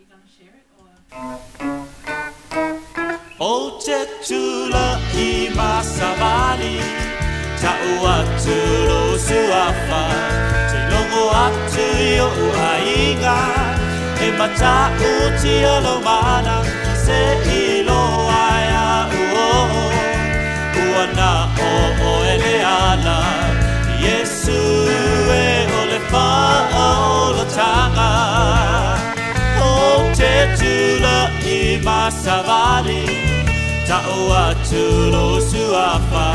you going to share it or? O te tula I masawali Tau atu lo suafa Te longo atu yo ainga E mata uti alo mana Se ilo aia uo Uana o eleana Yesu e ole fa o lo tanga O te tula I masawali Tau atu lo suafa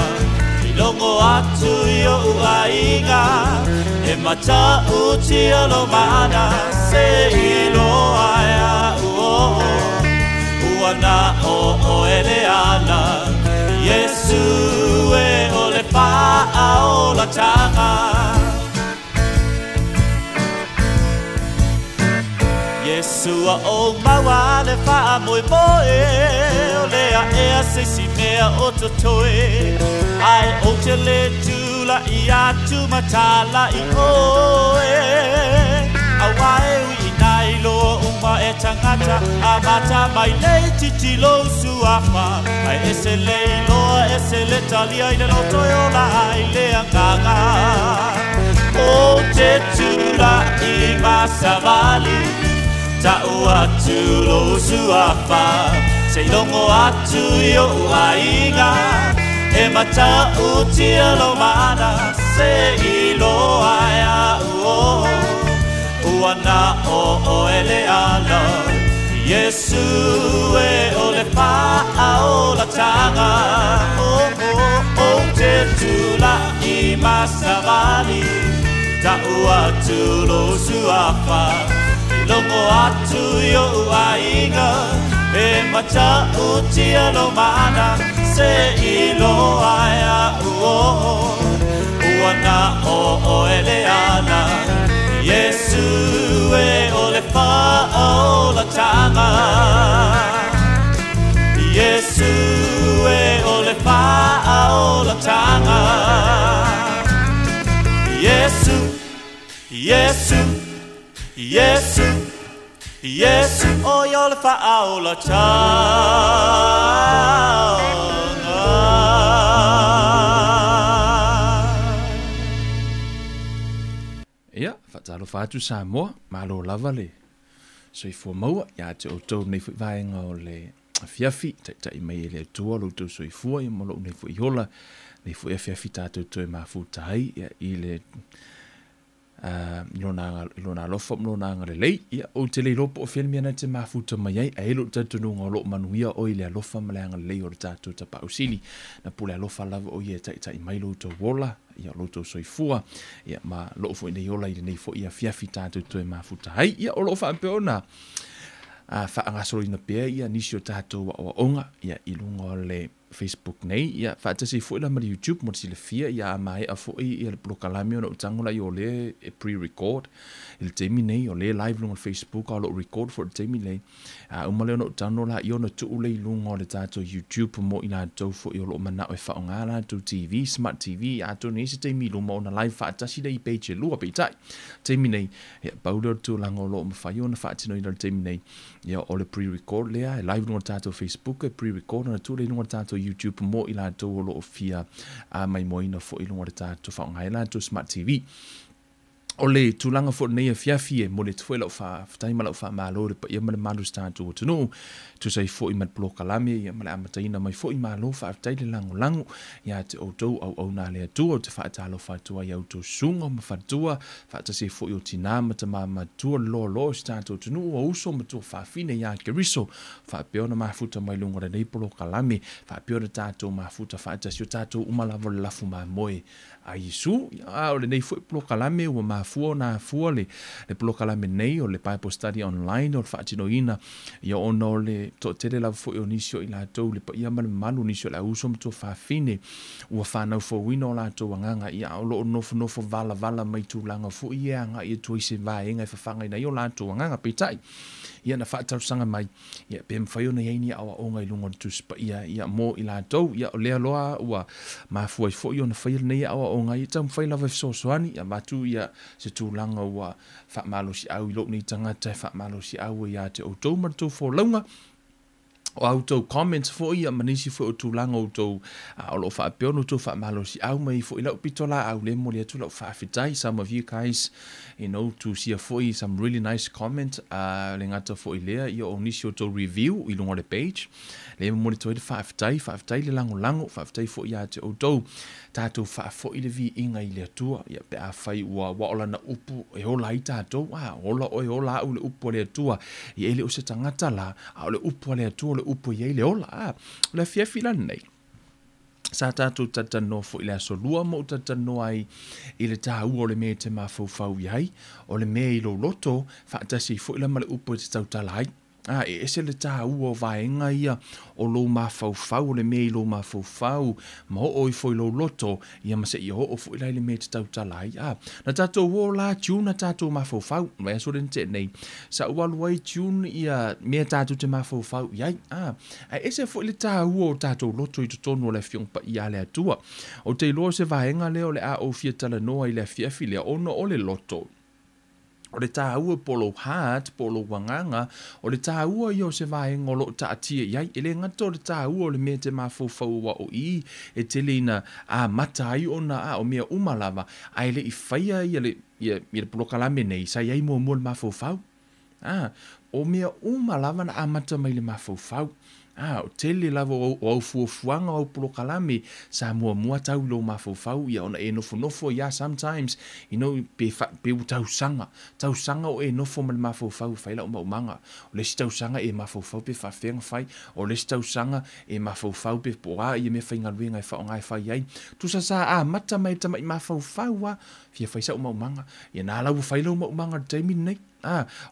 I longo atu yo ainga E mata uti alo mana Se ilo aia uo Uana o eleana Yesu e ole pa o la tanga Yesu a o maua le wha moe moe O lea ea se si mea o to toe Ai o te le tula I atu matala I oe A wae ui nai loa uma e tangata A mata mai nei titi lo suafa Ai ese lei loa ese le talia I le loto o la ai lea nganga O te tula I masawali Tau atu lo suafa Se longo atu yo ainga E mata uti alo mana Se ilo aia uo Uana o eleana Yesu e ole pa o la tanga O te tula I masawali Tau atu lo suafa Longo atu yo ainga E mata uti alo mana Se ilo aia uo Uana o eleana Yesu e ole fa o la tanga Yesu e ole fa o la tanga Yesu Yesu Yesu, Yesu, o yo le whao la tanga. Ia, whatalo whatu sa moa, malo lava le. So I fua maua, ia te o tau nei fui vaenga o le fiafi, ta I mai le tua, lo tau so I fua, I molo nei fui hola, nei fui a fiafi tātou tau mafu tai, ia I le... Ilona lofa mlona anga lelei ia o te leilo po filmi ana te mafuta mai ai ai lo tatu no lo manuia o ile lofa male anga lelei o tatu ta pausili na pule lofa lava o ia tai mai lo to wola ia lo to soifua ia ma lo fo nei ola ile nei fo ia fiafi tatu to mafuta ai ia o lo fa peona fa anga so ina pe ia nisio tatu o onga ia ilunga le Facebook nei ia fa te se fo la ma YouTube mo se le fia ia mai a fo ia le blokalami no tangola yo le pre-record il temi nei o le live no Facebook o lo record for temi nei o male no tangola yo no tu le lungo le tato YouTube mo ina to fo yo lo mana o fa ngala to TV smart TV a to nei se temi lo mo na live fa ta si dei page lu a peitai temi nei ia paudo to lango lo mo fa yo na fa tino ina temi nei ia o le pre-record le live no tato Facebook pre-record na tu le no tato YouTube mo ila to lo fia a mai moina fo ilunga ta to fa ngai la to smart TV o le tulanga fo nei fiafi e mo le tfuela fa taima la fa malo le pa ia ma malu sta to no to sai fo I mat bloka lami ia ma amataina mai fo I malo fa tai le lango ia te o to au na le tu o te fa talo fa tu ia to sungo ma fa tua fa ta se fo yo tina ma ta ma tu lo sta to no o uso ma tu fa fine ia ke riso fa peona ma futa mai lungo le nei bloka lami fa peona tato ma futa fa ta sio tato umala vol la fu ma moe a Yesu ia o le nei fo bloka lami o ma fuona fuole le bloka me nei o le Bible study online o le faatino ina ia ono le to tele la fo onisio ila to le pa ia malu nisio la uso to fa fine ua fa na fo wino la to nganga ia o lo no fo vala mai tu langa fo ia nga ia to se va enga fa fanga ina yo la to nganga pitai ia na whaatausanga mai, ia pe mwhai ona iei ni awa o ngai lunga tuspa, ia mo i la tau, ia o lea loa ua mafua i fo i ona whaia nei awa o ngai, tau mwhai lawa fisosoani, ia matu ia se tūlanga ua whaamalosi au i lo ni tangata e whaamalosi au ia te o tau maratu fo launga, o au tau comments fo ia manisi fo o tūlanga o tau o lo whaapeono tau whaamalosi au mai fo i lau pitola au le mo lea tu lau whaafitai, some of you guys, you know, to see a fo i some really nice comment, le ngata fo i lea, ia o nisi o tau review i lunga le page, le mo le toi whaafitai le lango, whaafitai fo ia te o tau, tātou whaafo i le vi inga i lea tua, ia pe a whai ua waola na upu e hola i tātou, hola o e hola au le upu lea tua, i ele o se tangata la, au le upu lea tua, le upu i ele hola, le fiafila nei. Sa tātou tatano fo i le asolua mo tatano ai i le tā ua o le mea te mawhauwhau i hai, o le mea i lo loto, whaatasi fo i le male upu te tautala hai. E le tā ua o vaenga ia o lo mawhauwhau, o le mea i lo mawhauwhau, ma ho i fo i lo loto, ia ma se i ho o fo i le mea te tautala hai. Na tātou o la tiuna tātou mawhauwhau, mea so den te nei, sa ualuai tiuna ia mea tātou te mawhauwhau i hai. E se fo i le tā ua o tātou loto i tutonu o le fiongpa i a le atua. O te ilo se vaenga leo le a o fia tala noa i le fiafi lea ono o le loto. O le tāua polo heart, polo wanganga, o le tāua i o se vaenga o lo taatia iai, ele ngata o le tāua o le mea te mawhauwhau wa o i, e tele ina a mata ai ona o mea umalava, a ele i whaia i le polokalame nei, sa iai mua mua le mawhauwhau. O mea umalava na a mata mai le mawhauwhau. O tele lava o au fuafuanga o polokalame sa mua tau lo mawhauwhau ia ona e nofo ia sometimes, you know, pe tausanga o e nofo ma le mawhauwhau whaila o maumanga, o lesi tausanga e mawhauwhau pe whawhenga whai, o lesi tausanga e mawhauwhau pe poa ia me whainga luenga e whaonga e whai ai, tu sa mata mai tamai mawhauwhau fia whaisa o maumanga, ia nā lau whaila o maumanga taimi nei,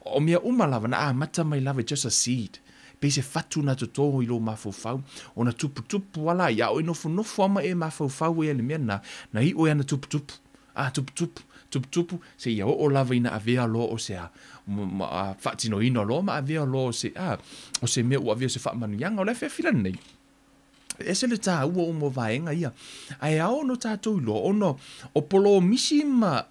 o mea umalava na mata mai lava just a seed, pe se fatu na toto i lo mawhauwhau, o na tupu wala, ia o nofo ama e mawhauwhau e le mea na i o ana tupu, se ia o lava ina avea lo o se whaatino ino lo, ma avea lo o se mea ua avea se whaamanianga, o le whiawhira nei. E se le tā ua o mo vaenga ia, ai ao no tātou ilo, ono, o polo misi ma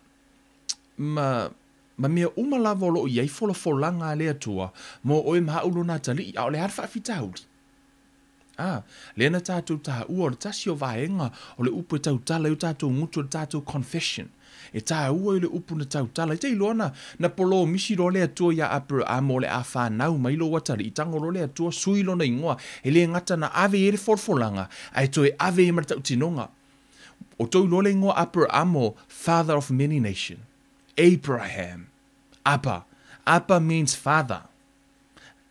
mea umalava o lo iai folanga a lea tua, mo oe maha ulo nā tali, au le harfa fitauri. Le na tātou tā ua o le tasi o vaenga, o le upu e tautala, o tātou ngutu o tātou confession. E tā ua i le upu na tautala, i te iloana, na polo misi ro lea tua ia apere amo le a whanau, ma ilo watari, i tango ro lea tua suilo na ingoa, e le ngata na ave e le folanga, ai toe ave e marata utinonga. O tau ilo le ingoa apere amo, father of many nation. Abraham. Abba means father.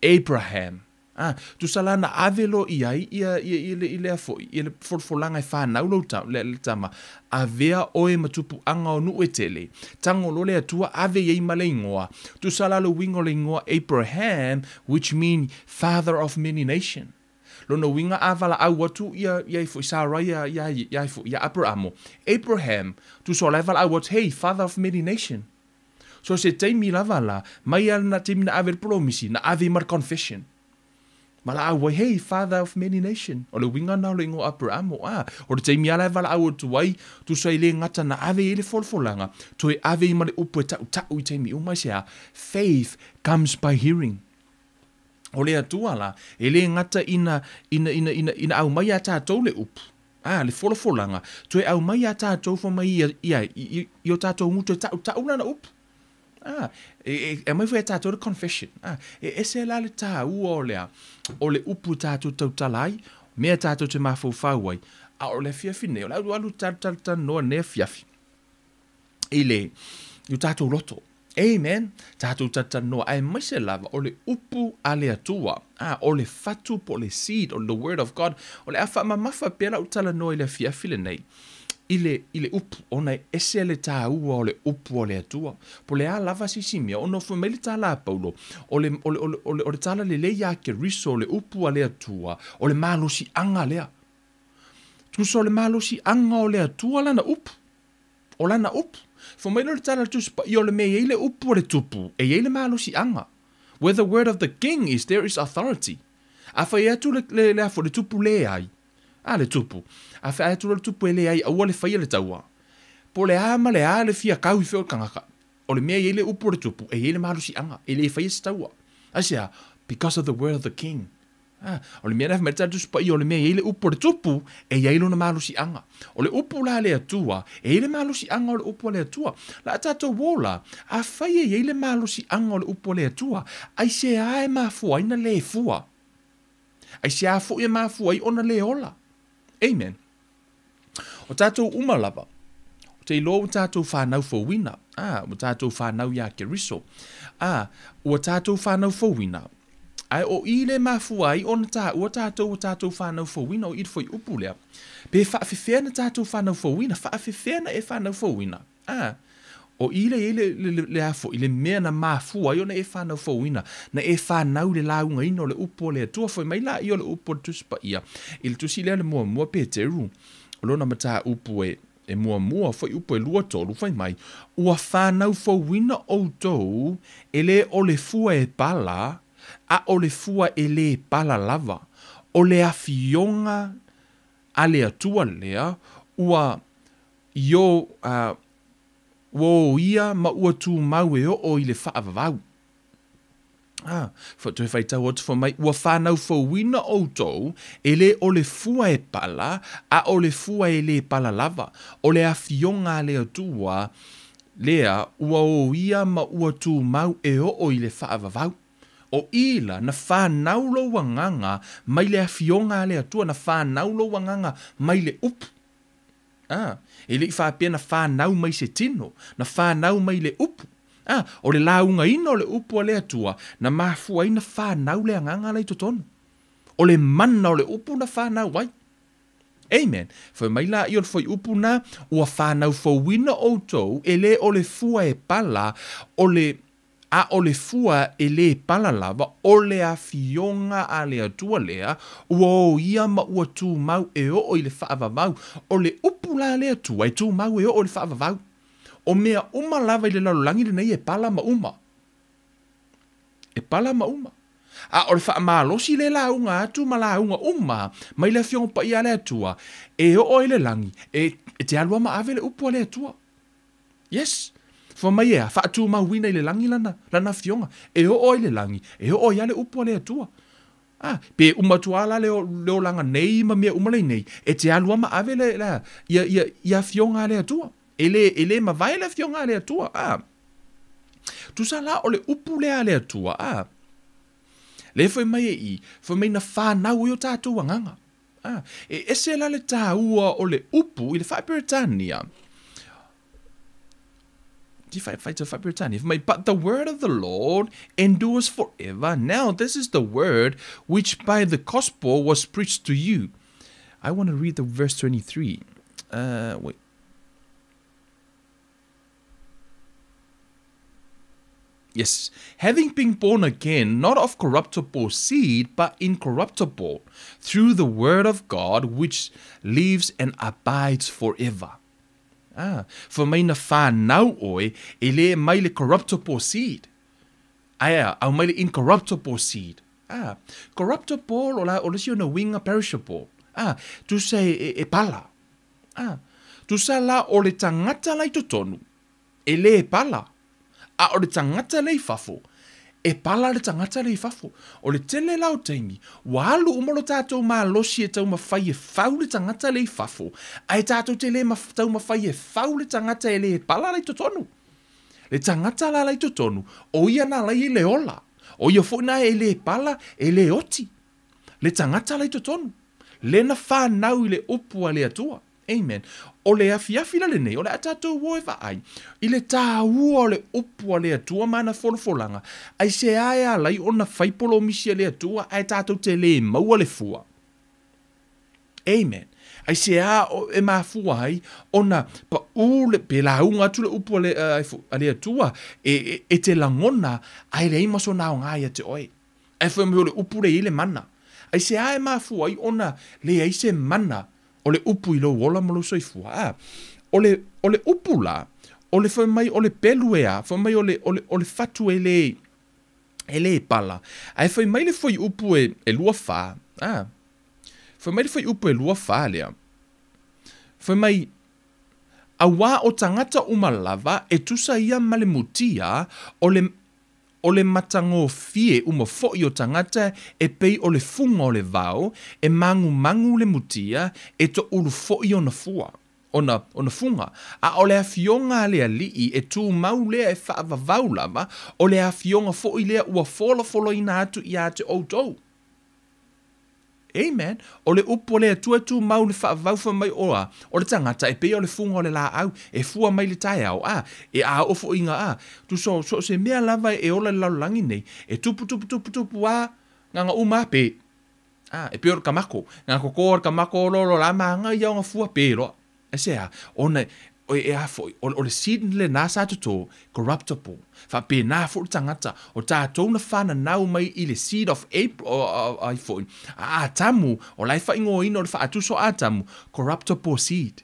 Abraham. Tu salana avelo iai ia le folanga e whanau lo le tama. Avea oe matupu anga o nu e tele. Tango lo le atua ave iei male ingoa. Tu salalo wingo le ingoa Abraham, which mean father of many nation. Lono winga avala au watu ia fo Sarah ia fo ia Abraham. Abraham, tu soleval au watu, hey, father of many nation. So se teimi lava la, mai ala na teimi na ave promisi, na ave mar confession. Ma la awa, hey, father of many nation. O le winga nao le ingo Abraham, o le teimi ala vala au tu wai, tu sa ile ngata na ave ile folfolanga, tu e ave ma le upu e tau i teimi umai sea, faith comes by hearing. O le atua la, ele ngata ina au mai a tātou le upu. Le folfolanga, tu e au mai a tātou fo mai i o tātou ngutu e tau na upu. E mai foi tātou confession. E se la le tā ua o le upu tātou tautalai, mea tātou te mawhauwhau ai, o le fiafine, o le alu tātou noa nea fiafi. E le, i tātou roto. Amen. Tātou tātou noa, ai mai se lava, o le upu a le atua, o le fatu po le seed, o the word of God, o le awha mamafa pera utala noa i le fiafile nei. Ile upu, ona ese le tā ua o le upu o le atua. Po le a lava sisimia, ono fu me le tā la paulo, o le tala le leia ke riso o le upu a le atua, o le malosi anga lea. Tuso le malosi anga o le atua lana upu. O lana upu. Fo me le tala tuspa, i o le mea le upu o le tupu, e le malosi anga. Where the word of the king is, there is authority. A whai atu le afo le tupu le ai. A le tupu. A whai atu le tupu le ai, aua le whai le taua. Po le ama le a le fia kau i whio kangaka. O le mea i le upu le tupu, e i le malusi anga, e le whai se taua. Asia, because of the word of the king. O le mea na whameta tu spa i o le mea i le upu le tupu, e i lo na malusi anga. O le upu la le atua, e i le malusi anga o le upu le atua. La tato wola, a whai e i le malusi anga o le upu le atua, ai se ae mafua ina le fua. Ai se a fu e mafua i ona le ola. Amen. O tato umalapa, o te ilo o tato whanau fawina, o tato whanau ya ke riso, o tato whanau fawina, ai o ile mafua i ona ta o tato whanau fawina o i foi upulea. Pe whaafefea na tato whanau fawina, whaafefea na e whanau fawina. O ile le afo, ile mea na mafua i ona e whanau fawina, na e whanau le launga ino le upo le atua foi mai la i o le upo tuspa ia. Ile tusi lea le mua pe te ru, o lona mata upo e mua foi upo e lua tolu foi mai, ua whanau fawina o tou, ele o le fua e pala, a o le fua e le pala lava, o le afionga a le atua lea, ua yo wo ia ma ua tu mau e o i le whaavavau. Toi whai tau atu wha mai, ua whanau fawina o tou, e le o le fua e pala, a o le fua e le pala lava, o le afionga a le atua, lea ua o ia ma ua tu mau e o i le whaavavau. O ila na whanau lo wanganga mai le afionga a le atua, na whanau lo wanganga mai le upu. E le i whapea na whanau mai se tino, na whanau mai le upu. O le launga ina o le upu a le atua, na mafua ina whanau le anganga lai totonu. O le mana o le upu na whanau wai. Amen. Foi mai la i o le foi upu na, ua whanau fawina o tou, e le o le fua e pala, o le fua e le pala lava, o le afionga a le atua lea, ua o ia ma ua tu mau e o i le whaavavau, o le upu la le atua e tu mau e o le whaavavau. O mea uma lava i le lalolangi le nei e pala ma uma. E pala ma uma. O le whaamalosi le launga atu ma launga uma, mai le afionga pa ia le atua, e o i le langi, e te alua ma ave le upu a le atua. Yes. Fa mai ea, whaatu mawina i le langi lana fionga. E o i le langi, e o i ale upo le atua. Pe umatuala leo langa nei ma mea umalei nei. E te alua ma ave ia fionga le atua. E le ma vai le fionga le atua. Tu sa la o le upu le atua. Le foi mai foi mai na whanau i o tātou anganga. E ese la le tāua o le upu i le Whaperetania. But the word of the Lord endures forever. Now this is the word which by the gospel was preached to you. I want to read the verse 23. Wait. Yes. Having been born again, not of corruptible seed, but incorruptible, through the word of God, which lives and abides forever. For mai na whanau oe, e le mai le corruptible seed. Au mai le incorruptible seed. Corruptible o le sio na winga perishable. Tu se e pala. Tu sa la o le tangata lai totonu, e le e pala. O le tangata lai fafo, e pala le tangata lai fafo. O le tele lau taimi, walu umalo tātou ma losi e tau mawhai e whau le tangata lai fafo. Ai tātou te le tau mawhai e whau le tangata e le pala lai totonu. Le tangata la lai totonu, o ia na lai e le ola. O ia funa e le pala e le oti. Le tangata lai totonu. Le na whanau i le upua le atua. Amen. O le afiafi la le nei, o le atatou woe ai. I le tāua o le upua le atua mana folofolanga. Ai se aia lai o na whaipolo misia le atua, ai tātou te le maua le fua. Amen. Ai se a e mafua ai, o na pa ule pe la unga tu le upua le atua, e te langona, ai le ima so nao ngai te oi. Ai fwe meo le upu le ile mana. Ai se a e mafua ai, o na le ai se mana, o le upu i lo wola malo soifua. O le upu la, o le fai mai o le pelu ea, fai mai o le fatu e e le pala. Ai whai mai le whai upu e lua wha. Whai mai le whai upu e lua wha lea. Whai mai a wā o tangata umalava e tusa ia male mutia o le matango fie uma fo'i o tangata e pei o le funga o le vao e mangu le mutia e to ulu fo'i o na fua. Ona funga. A o le afionga lea lii e tū mau lea e whaavavau lava o le afionga fo'i lea ua fola ina atu i ate outou. Amen. O le upo lea tu mau le whaavau mai oa. O le tangata e pei o le funga o le la au e fua mai le tae au. E a ofo inga Tu so se mea lava e ola le laulangi nei e tupu nganga uma pe. E pei o le kamako. Nganga koko o le kamako lolo la maanga ia o nga fua pe roa. Esea, ona o le seed le nasa to corruptible. Fa pe na fo tangata o tātou na whana nau mai i le seed of Ep4 tamu o lai fa ingo ino le fa atuso tamu corruptible seed.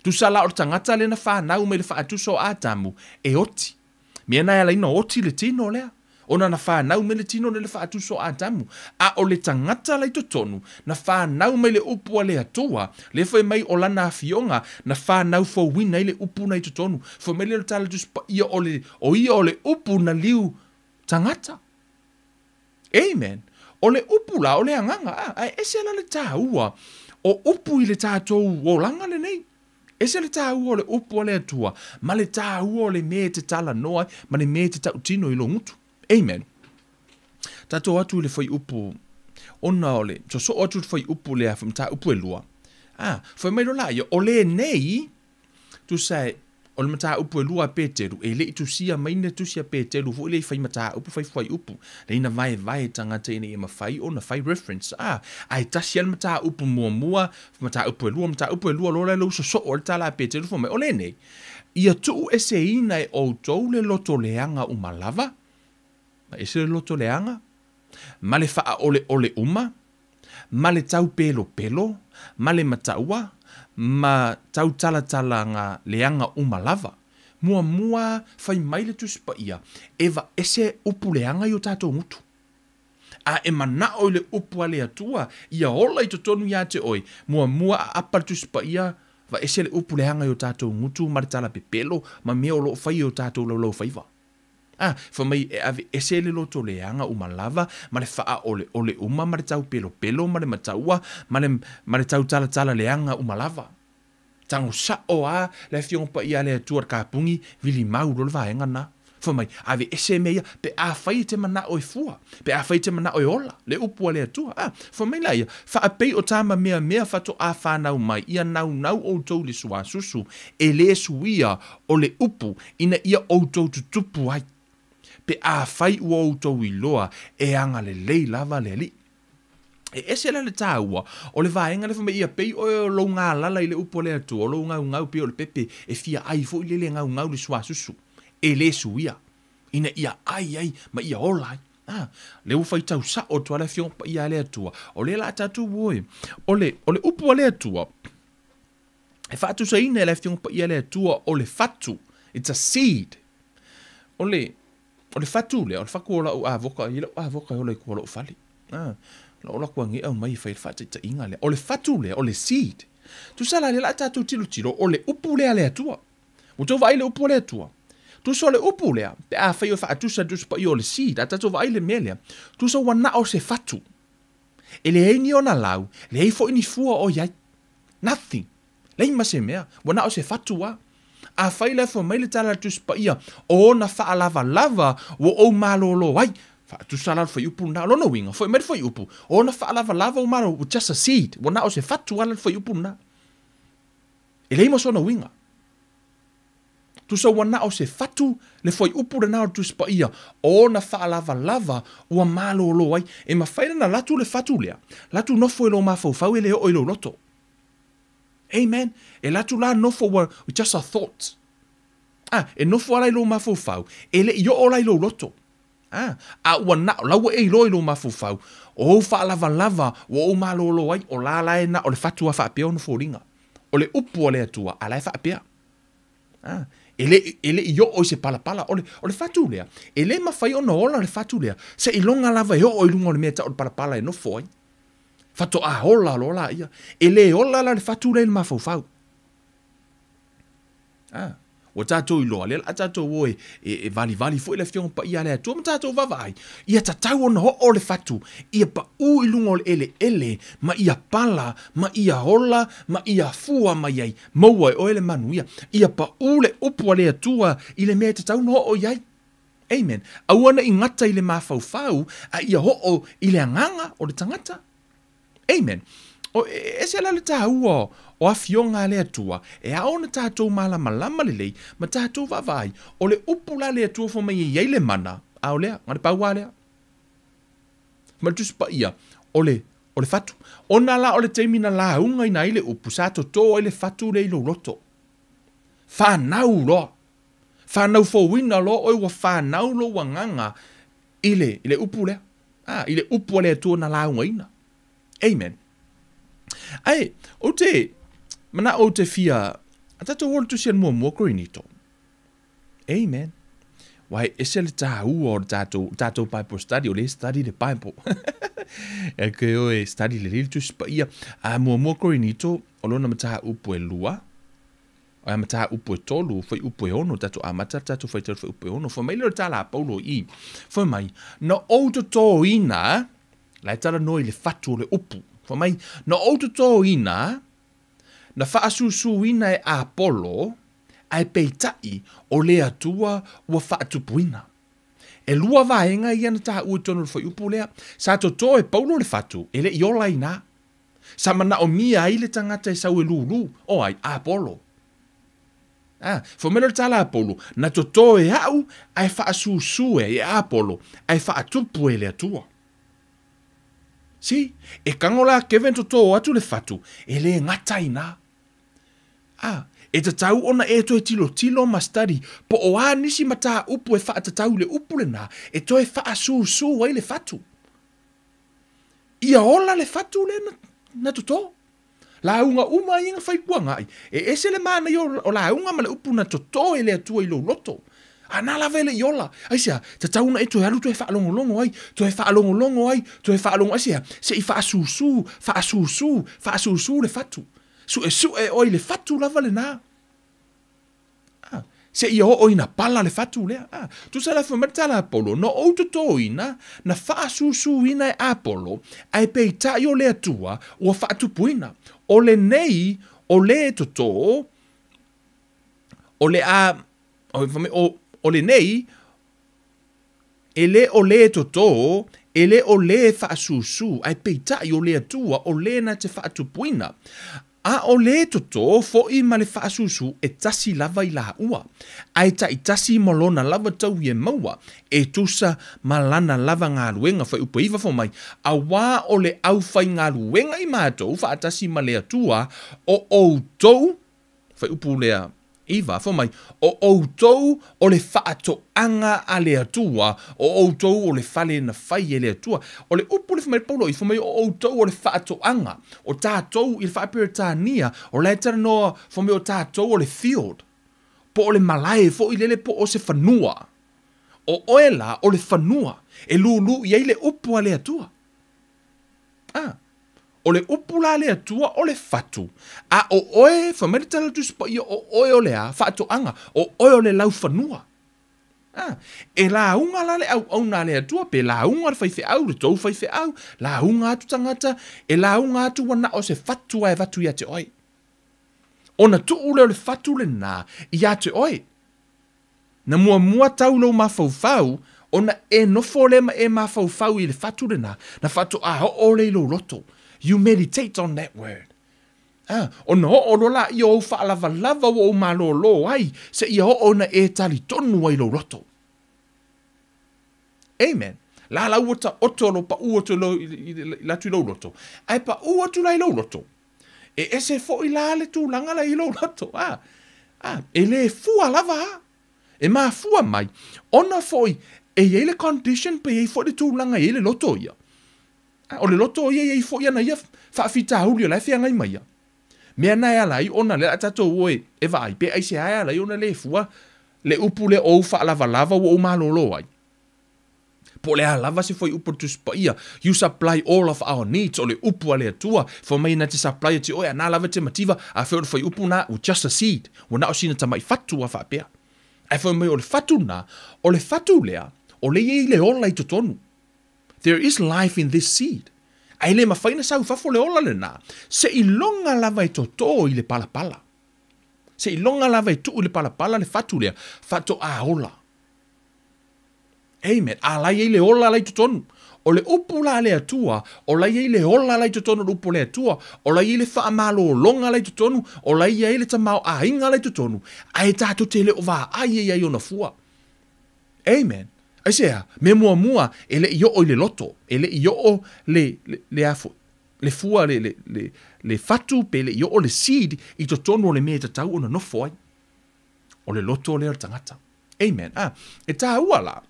Tu sala o tangata le na whana nau mai le fa atuso tamu e oti. Mea na ala ino oti le tino lea. Ona na whanau me le tino le whaatuso a tamu. A o le tangata lai tonu, na whanau me le upua le atoa, le whai mai o lana fionga, na whanau fo wina i le upu na i tonu. Fo me le tala tuspa ia o le upu na liu tangata. Amen. O le upu la, o le anganga, ese la le tāua, o upu i le tātou o langa le nei. Ese le tāua o le upu o le atua, ma le tāua o le me te tala noa, ma le me te tau tino i lo ngutu. Amen. Tato atu le foi upu. Ona ole. So atu foi upu le afum ta upu e lua. Foi mai rola ia. Ole nei. Tu sai. Ole mata upu e lua peteru. E le tu sia maine tu sia peteru. Fu le fai mata upu foi upu. Le ina vai tangata ina ima fai. Ona fai reference. Ai tasi al mata upu mua. Mata upu e lua. Mata upu e lua. Lola lo so ole tala peteru. Fo mai ole nei. Ia tu ese ina e o tou le loto leanga umalava. Ese le loto leanga, ma le faa ole uma, ma le tau pelo, ma le mataua, ma tau tala leanga uma lava. Mua fai mai le tuspa ia, eva ese upu leanga i o tātou ngutu. E mana o le upu a le atua, ia ola i totonu ia te oi, mua apa le tuspa ia, va ese le upu leanga i o tātou ngutu, ma le tala pepelo, ma mea o lo fai i o tātou lau faiva. Fa mai ave ese le loto leanga umalava, ma le faa ole uma, ma le tau pelo, ma le mataua, ma le tau tala leanga umalava. Tango sa o le fiong pa ia le tuar kapungi, vili mau lo vaenga na. Fa mai ave ese mea, pe a fai te mana o fua, pe a fai te mana o ola, le upu le atua. Fa mai laia, fa a pei o tama mea fato a whanau mai, ia nau o tau le sua susu, e le suia o le upu, ina ia o tau tutupu ai. Pe a fai ua outou i loa e anga lelei lava le li. E ese la le tāua, o le vaenga le whame ia pei o lo ngā lala i le upo le atu, o lo ngau pe o le pepe e fia ai fo i le ngau le sua susu. E le suia. Ina ia ai, ma ia olai. Le ufai tau sa o tua le fiong pa ia le atua. O le la tatu woe. O le upo le atua. E fatu sa ina le fiong pa ia le atua o le fatu. It's a seed. O le fatu le, o le faku ola u avoka, i le avoka o le kua lo fali. La ola kua ngi au mai fai fata ita inga le. O le fatu le, o le seed. Tu sala le la tatu tilo, o le upu le atua. Uto vai le upu le atua. Tu so le upu le, pe a fai o fatu sa tu spa i o le seed, a tatu vai le mele. Tu so wana o se fatu. E le heini o na lau, le hei fo ini fua o iai. Nothing. Le ima se mea, wana o se fatu wa. A fai le fo mai le tala tu spa ia, o na faa lava, o malolo wai. Fa tu sala fo upu na lo no winga, fo mai fo upu. O na faa lava o malo, just a seed. Wana o se fatu ala fo upu na. E le ima so na winga. Tu sa wana o se fatu le fo upu na tu spa ia, o na faa lava, o malolo wai. E ma fai na latu le fatu lea. Latu no fo lo ma fo fa ele o lo loto. Amen. E latu la no for just a thought. E no for ala ilo mafufau. E le yo ola ilo loto. Wana la wa e lo mafufau. O fa lava, o malolo ai o la na o le fatua fa pia no foringa. O le upu le atua ala fa pia. Ele yo o se pala o le fatu lea. Ele mawhai o na ola le fatu lea. Se ilonga lava o ilunga o le mea ta o le pala e no foi. Fato a hola lola ia. Ele ola la le fatu lea le mawhau. O tātou i loa, a tātou o vali fo i le fionga pa ia lea tua, ma tātou vavai. Ia tatau ona ho o le fatu, ia pa u i lunga o le ele, ma ia pala, ma ia hola, ma ia fua ma iai, maua o ele manu ia pa u le upua lea tua, i le mea tatau no o iai. Amen. Auana i ngata i le mawhau, a ia ho o i le anganga o le tangata. Amen. O se la le tāua o a fionga le atua, aona tātou malama lelei, ma tātou vavai, o le upula le atua fo mai iei le mana, ao lea, ngare paua lea. Ma tusi pa ia, o le fatu. Ona la o le teimina la unga ina ile upu, sa to i le fatu le ilo roto. Whanau loa. Whanau fo wina loa, oi wa whanau lo wanganga, ile upu lea. Ile upu le atua na la unga ina. Amen. Ai, mana o te fia, a tato wole tu sian mua korinito. Amen. Wai, ese le tāua o tato Bible study, o le study the Bible. E ke o study le lili tu sipa ia, a mua korinito, o lona mataha upo e lua, o a mataha upo e tolu, fai upo e ono, tato amata, tato fai tolu fai upo e ono, fai mai leo tala a paulo i, fai mai, na outo tō ina, lai tala noi le fatu o le upu, fai mai, na outo tō ina, na whaasusu ina e Apollo, ai peitai o le atua ua whaatupuina. E lua vaenga ia na taha ua tonu le whai upu lea, sa to e paulo le fatu, e le iola ina. Sa mana o mia ai le tangata e sau e lulu, o ai Apollo. Fomelo le tala Apollo, na to e au, ai whaasusu e Apollo, ai whaatupu e le atua. Si, e kangola keven to atu le fatu, e le ngata ina. E tatau ona e toe tilo mastari, po o a nisi mata upu e wha tatau le upu le na, e toe wha su wai le fatu. Ia ola le fatu le na toto. La unga uma inga whai kua ngai, e ese le mana i o la unga ma le upu na toto e le atua i lo loto. Ana la vele iola. Aisia, tatau na e toe alu toe wha alongolongo ai, toe wha alongolongo ai, toe wha alongo aisia, se i wha susu le fatu. Su e oi le fatu lava le nā. Se i o ina pala le fatu lea. Tu sa la whamatala Apollo, no o to ina, na whaasusu ina e Apollo, ai pei tai o le atua, o whaatupuina. O le nei, o le toto, o le a, o le nei, ele o le toto, ele o le whaasusu, ai pei tai o le atua, o le na te whaatupuina. A o le toto fo i ma le whaasusu e tasi lava i la ua. Ai ta i tasi molona lava tau i e maua. E tusa malana lava ngā luenga whai upa iwa fo mai. A wā o le au whai ngā luenga i mātou wha atasi ma le atua o outou whai upu lea iwa fo mai. O outou o le whaatoanga a le atua. O outou o le whale na whai e le atua. O le upu le whamai paulo i fo mai o outou o le whaatoanga. O tātou i le whaperetania. O le tara noa fo mai o tātou o le field. Po o le malae fo i lele po o se whanua. O oela o le whanua. E lulu i le upu a le atua. O le upula le atua o le fatu. A o oe, whameritala tu spa ia o oe o le a, whaato anga, o oe o le lau whanua. E la unga la le au na le atua, pe la unga le whaife au, le tau whaife au, la unga atu tangata, e la unga atu wana o se fatua e vatu ia te oe. O na tu ule o le fatu le nā, ia te oe. Na mua tau lau mawhau, o na e nofo le ma e mawhau i le fatu le nā, na fatu a o le ilo roto. You meditate on that word. O no o rola i o whaalava o malolo ai, se i o na e tali tonu ai lo roto. Amen. La la uata otolo pa uato la tu lo roto. Ai pa uato la i lo roto. E ese fo i la le tu langa la i lo roto. E le fua lava. E ma fua mai. Ona foi e ele condition pe e fo le tu langa ele loto ia. O le loto ia i fo ia na ia whaafita auli o lai whiangai mai ia. Mea nai ala i ona le atatou oe e vai pe ai se ai ala i ona le fua le upu le ou fa lava o malolo ai. Po le lava se foi upu tu spaia. You supply all of our needs o le upu ale atua. For mai na te supply te oe na lava te mativa a feo foi upu na o just a seed. O na o sina tamai fatu a whapea. Ai foi mai o le fatu na o le fatu lea o le i le ola i totonu. There is life in this seed. Ai le mawhaina sau fafo le ola le na. Se i longa lava i toto i le palapala. Se i longa lava i tu i le palapala le fatu lea. Fatu a ola. Amen. A lai e le ola lai tutonu. O le upu la le atua. O lai e le ola lai tutonu upu le atua. O lai e le wha amalo longa lai tutonu. O lai e le tamau a inga lai tutonu. Ai tātou te le o wā ai e ai ona fua. Amen. Ai sea, me mua ele i o le loto. Ele i o le afu. Le fua le fatu pe le i o le seed i totonu o le mea tatau ona nofo ai. O le loto o le tangata. Amen. E tā ua la.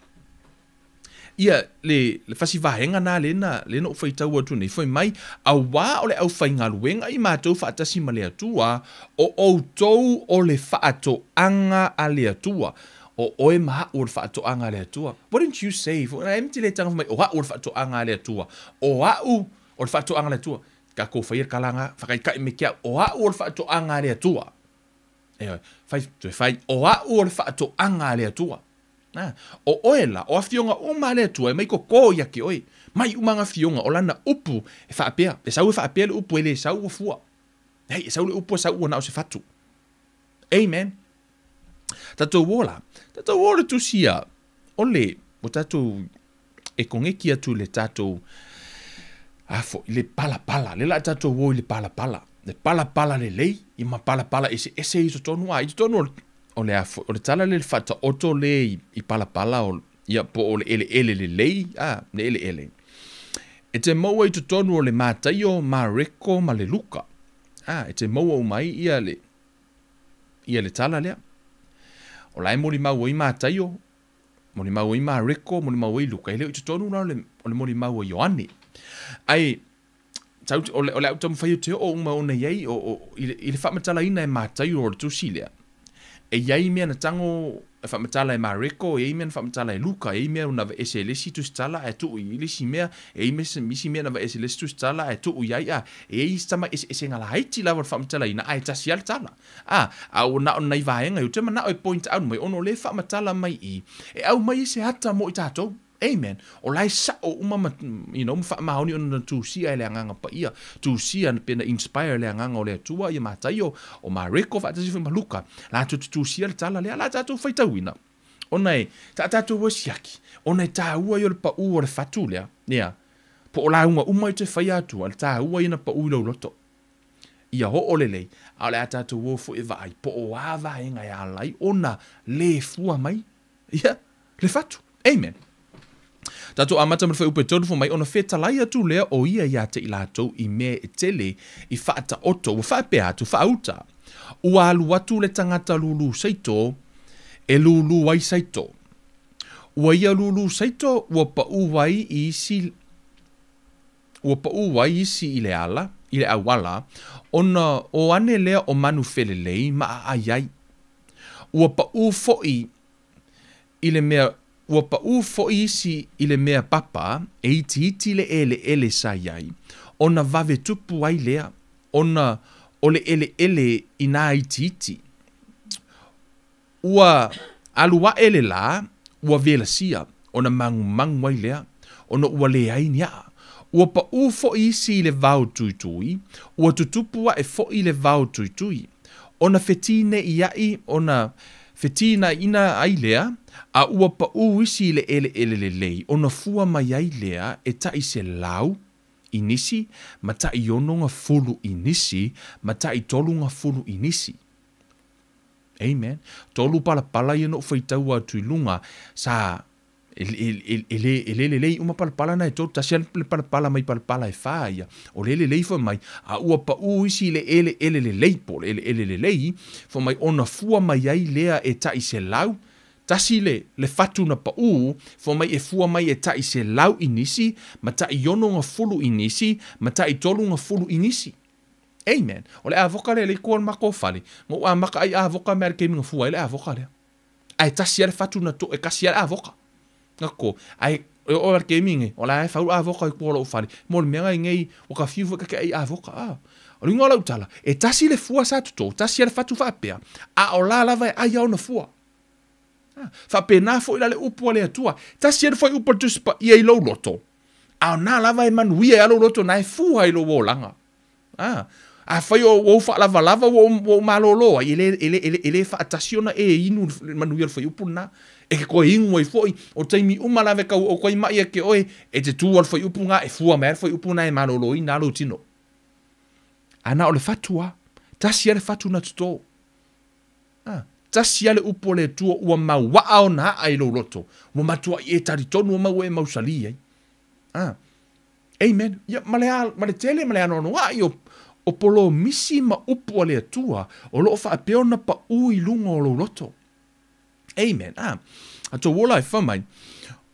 Ia le fasi vahenga na lena o fai tau atu nei foi mai au wā o le au fai ngaluenga i mātou whaatasi ma le atua o outou o le whaato anga a le atua o oe maha o le whaato anga a le atua. Wouldn't you say, na emti le tanga mai o ha o le whaato anga a le atua o au o le whaato anga a le atua ka ko whaia kalanga whakaikai me kia o ha o le whaato anga a le atua fai o ha o le whaato anga a le atua. O oela, o a fionga o male atua, e mai ko ia ki oi. Mai umanga fionga, o lana upu, e whaapea. E sau e whaapea le upu, e le sau o fua. Hei, e sau le upu, e sau o nao se fatu. Amen. Tatou wola tu sia, o le, o tatou, e kongeki atu le tatou, afo, le pala, le la tatou wo le pala. Le pala lelei, i ma pala, e se i tonu a, i tonu o le tala le fata oto le i palapala o ia po o le elelele le elelele. E te maua i tonu o le mātaio, mareko, ma le luka. E te maua o mai ia le tala lea. O lai moli maua i mātaio, moli maua i mareko, moli maua i luka. E leo i tonu o le moli maua i oane. Ai, o le au tamu whai o te o uma o nei ei, i le whamatala ina e mātaio o le tusi lea. E iai mea na tango e whamatala e mareko, e mea na whamatala e luka, e mea na ese lesi tu stala e tu i lesi mea, e misi mea na ese lesi tu stala e tu iai e istama ese ngala haiti la whamatala ina ai tasi al tala. Au na o nei vaenga yu te ma na o point out mai, ono le whamatala mai i, e au mai se hata mo i tātou. Amen. O lai sa o umama, mwha maoni o na tūsia e le anganga pa ia. Tūsia pena inspire le anganga o le atua i mātaio o mareko whaatasi whi maluka. La tūsia le tala lea, la tātou whaitauina. O nei, tātou wasiaki. O nei tā ua i o le pa ua o le whatu lea. Nea, po o la unga umai te whai atua, le tā ua i na pa ua lau loto. Ia ho o lelei, a le tātou wofu e vai, po o awa e ngai alai, ona le fua mai. Ia, le whatu. Amen. Tato amata mwha upe tonu fo mai ona whetalai atu lea o ia ia te ilatou i mea e tele i whaata oto, ua whaapea atu whaauta. Ua alu atu le tangata lulu saito e lulu wai saito. Ua ia lulu saito ua pa uwai isi i le ala, i le awala, ona o ane lea o manu whelelei ma a aiai. Ua pa u foi i le mea ua pa u fo isi i le mea papa e iti le ele sa iai. Ona vave tupu ai lea. Ona o le ele i nā iti. Ua alua ele la, ua vela sia. Ona mangu ai lea. Ona ua le ai nia. Ua pa u fo isi i le vau tuitui. Ua tutupua e fo i le vau tuitui. Ona fetine i ai, ona fetina ina ai lea. A ua pa uisi le elelele, ona fua mai ai lea e tai se lau inisi, ma tai ononga fulu inisi, ma tai tolunga fulu inisi. Amen. Tolu pala i no whaitau atu lunga sa elelele uma pala na e tolu tasi le pala mai pala e whaia. O lelele fo mai, a ua pa uisi le elelele po elelele, fo mai ona fua mai ai lea e tai se lau, tasi le fatu na pa fo mai e fua mai e tai se lau inisi, ma tai yononga fulu inisi, ma tai tolunga fulu inisi. Amen. O le avoka le kuon mako fali. Ngo a maka ai avoka mer ke minga fua le avoka le. Ai tasi le fatu na to e kasi le avoka. Ngako ai o mer ke minga o la fa avoka ko lo fali. Mo le menga ngai o ka fiu ka ai avoka a. O ringo la utala e tasi le fua sa to tasi le fatu fa pea. A o la lava ai au na fua. Fa pena fo ila le upo le atua. Tasi le foi upo tus pa ia lo loto. A na lava e manuia alo loto na e fua ilo wolanga. A fai o fa lava o malolo ele fa atasiona e inu manuia fai upo na e ke ko ingo i foi o taimi uma lava ka o ko mai ke oe e te tu al fai upo nga e fua mer fai upo na e malolo i na lo tino. Ana o le fatua tasi le fatu na tuto. Tasi ale upo le tua ua maua o na ai lo loto. Ua matua i e taritonu o mau e mausali ai. Amen. Ya male tele male ano no ai o polo misi ma upo le tua o lo fa peona pa ui lunga o lo loto. Amen. Ato wola e whamai.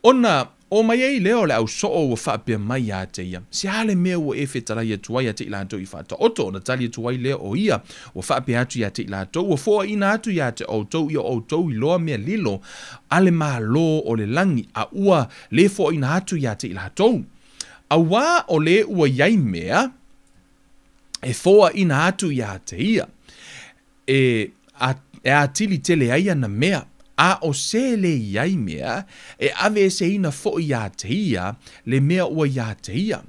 Ona o mai ei leo le au so o fa pe mai a te ia. Si ale me o e fetala ia tua ia te ila to i fa ta oto na tali tua i leo o ia o fa pe atu ia te ila to o fo ina atu ia te o to i loa me lilo ale ma lo o le langi a ua le fo ina atu ia te ila to. A wā o le ua iai mea, e fōa ina atu ia te ia, e a tili tele aia na mea, a o se le iai mea, e ave se ina fō ia te ia, le mea ua ia te ia.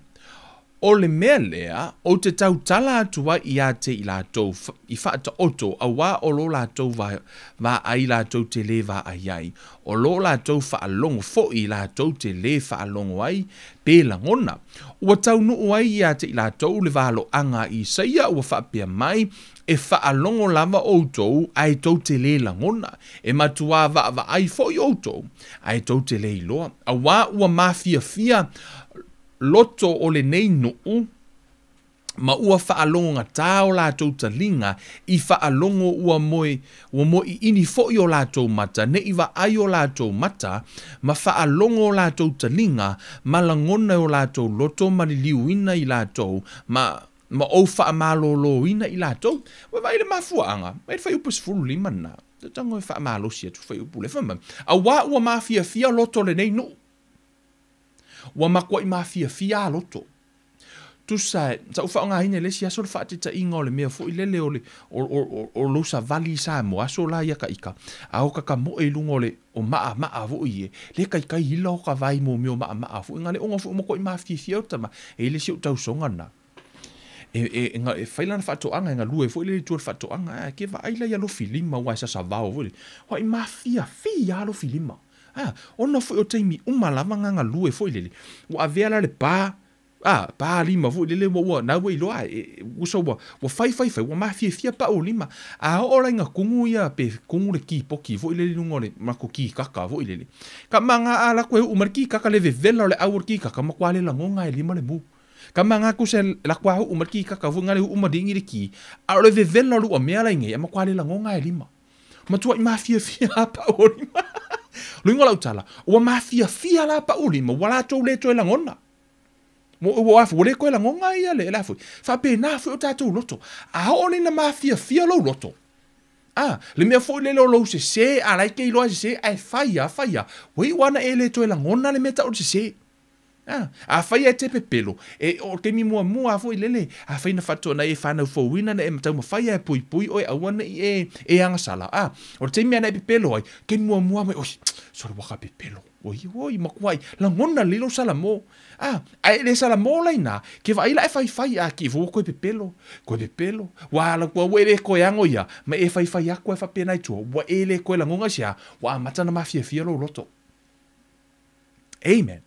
O le mea lea, o te tau tala atua i a te i lātou, i whaata oto, a wā o lo lātou va ai lātou te le va ai ai. O lo lātou whaalongo fo i lātou te le whaalongo ai, pēla ngona. Ua tau nuu ai i a te i lātou le valo anga i saia, ua whaapea mai, e whaalongo lava outou, ai tau te le langona. E matua va ai fo i outou, ai tau te le iloa. A wā ua mafia loto o le nei nuu, ma ua whaalongo ngā tāo lātou talinga, i whaalongo ua moi i ini foi o lātou mata, ne iwa ai o lātou mata, ma whaalongo o lātou talinga, ma langona o lātou loto, ma li liuina i lātou, ma o whaamalolo ina i lātou, wa vai le mafuanga, mai le whai upas fulu lima na, tango e whaamalosia tu whai upu le whama, a wā ua mafia loto le nei nuu, wa makwa i mafia fia loto. Tu sa ufa nga hine le sia sol fati ta inga o le mea fo i lele o lo sa vali sa mo aso la ia ka ika. A o ka mo e lungo le o maa vo i e. Le ka ika hila o ka vai mo meo maa vo. Nga le onga fo mo ko i mafia fia o tama. E le si o tau songa na. Nga whailana whato anga nga lue fo i le tuar whato anga. Ke va aila ia lo filima wa sa vao vo le. Wa i mafia fia lo filima. Ona foi o taimi uma lava nga lue foi lele. Wa avea le pa lima foi lele wa na we loa uso wa fai wa mafia pa o lima. A ora nga kungu ia pe kungu le ki poki foi lele ngore mako ki kaka foi lele. Ka manga ala ko umar ki kaka le vela le awur ki kaka makwale la ngonga e lima le mu. Ka manga ku se la kwa umar ki kaka foi ngale uma dingi le ki. A le vela lu o mea la nge makwale la ngonga e lima. Matua i mafia pa o lima. Luingo lau tala, ua mafia la pa ulima, wala tau le toi langona. Ua afu, wale koe langonga ia le afu. Whape na afu o tātou loto. A hao na mafia lau loto. Le mea fo le lo se, a laike i loa se, ai whaia. Wei wana e le toi langona le meta o se. A whaia e tepe pelo. E o ke mi mua fo i lele. A whaina whato na e whanau fo wina na e matau ma whaia e pui oi awana i e angasala. O te mea na e pepelo ai. Ke mua mai, sorry waka pepelo. Oi, makuai. Langona lilo sala mo. Ai le sala mo lai na. Ke vaila e whai a ki vo koe pepelo. Wala kua ue le koe ango ia. Ma e whai a koe whapena i tua. Wa e le koe langonga sia. Wa matana mafia lo loto. Amen.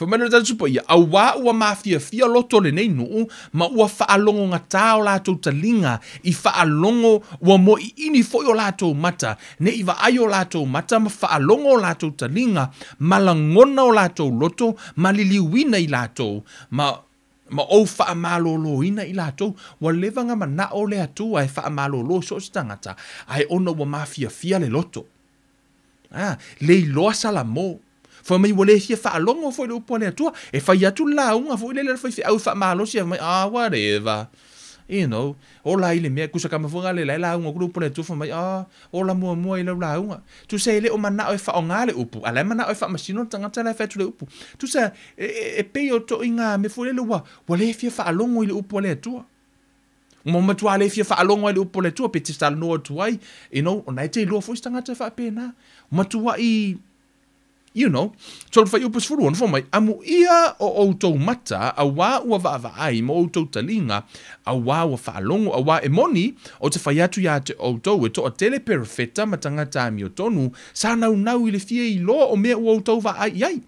Whamana tatu supo ia, a wā ua mafia loto le nei nuu, ma ua whaalongo ngā tāo lātou talinga, i whaalongo ua mo i ini foi o lātou mata, ne iwa ai o lātou mata, ma whaalongo o lātou talinga, ma langona o lātou loto, ma liliwina i lātou, ma o whaamalolo ina i lātou, wa levanga ma na o le atua e whaamalolo so stangata, ai ona ua mafia le loto. Le iloa sala mo, Fa mai wale fia whaalongo fo le upo le atua. E whai atu launga fo le whai au whamalosi. Mai, whatever. You know, ola ile mea kusa kama funga le launga grupo le tufa mai, ola mua ile launga. Tu se ile o mana o whaonga le upu. Ala mana o whamasino tangata le whatu le upu. Tu sa e peo to inga me fo le lua. Wale fia whaalongo ile upo le atua. Mama tua le fia whaalongo ile upo le atua. Pe te stala noa tuai. You know, o nai te lua fo istangata whaapena. Matua I... You know, so whai upus furuan fo mai, amu ia o outou mata, a wā ua vaavai mo outou talinga, a wā ua whaalongo, a wā e moni, o te whai atu ia te outou, e to a tele perfeta matangata mi o tonu, sa nau I le fia I loa o mea ua outou vaai iai.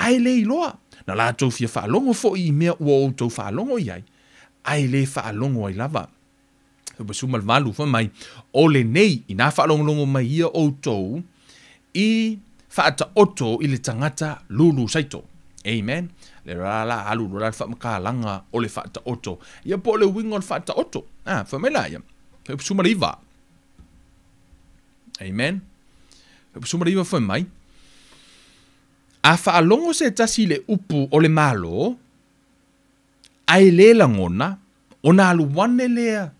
Ai le I loa, na la tau fia whaalongo fo I mea ua outou whaalongo iai. Ai le whaalongo ai lava. Upasu malvalu fo mai, o le nei, I nā whaalongo mai ia outou, I... Whaata oto I le tangata lulu saito. Amen. Le rala alu rala whamakalanga o le whaata oto. Ia po le wingo le whaata oto. Whamela ia. Sumariva. Amen. Sumariva whamai. A whaalongo se tasi le upu o le malo. Ai le langona. O na aluwane lea.